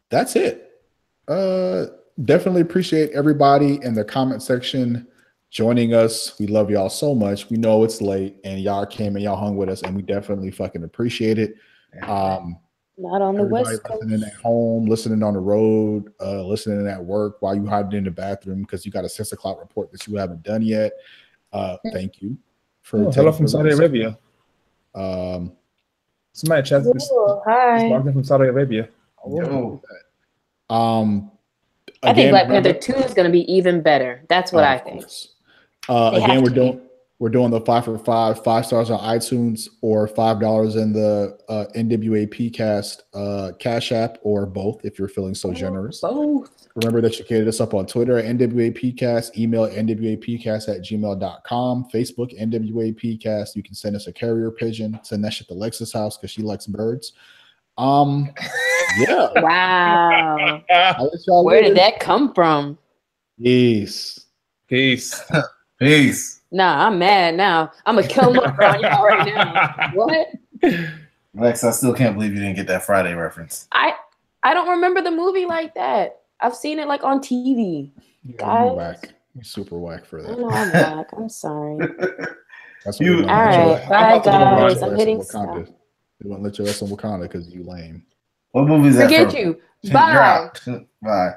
That's it. Definitely appreciate everybody in the comment section joining us. We love y'all so much. We know it's late, and y'all came and y'all hung with us, and we definitely fucking appreciate it.
Not on the West Coast.
Listening at home, listening on the road, listening at work while you hiding in the bathroom because you got a 6 o'clock report that you haven't done yet. Thank you for
hello from Saudi Arabia. Somebody chat this walked in from Saudi Arabia.
I think Black Panther 2 is going to be even better. That's what I think.
Again, we're doing the 5 for 5, 5 stars on iTunes, or $5 in the NWAP cast Cash App, or both if you're feeling so generous.
Both.
Remember that you can hit us up on Twitter at NWAPcast, email nwapcast@gmail.com, Facebook NWAPcast. You can send us a carrier pigeon, send that shit to Lex's house because she likes birds. Yeah.
Wow. Where did that come from?
Peace.
Nah, I'm mad now. I'm gonna kill my on y'all right now. What?
Lex, I still can't believe you didn't get that Friday reference.
I don't remember the movie like that. I've seen it like on TV.
You're whack. You're super whack for that.
I know I'm whack. I'm sorry.
That's
all right, bye guys. I'm hitting stop.
They won't let you rest in Wakanda because you lame.
What movie is that?
Forget you. Bye.
Bye.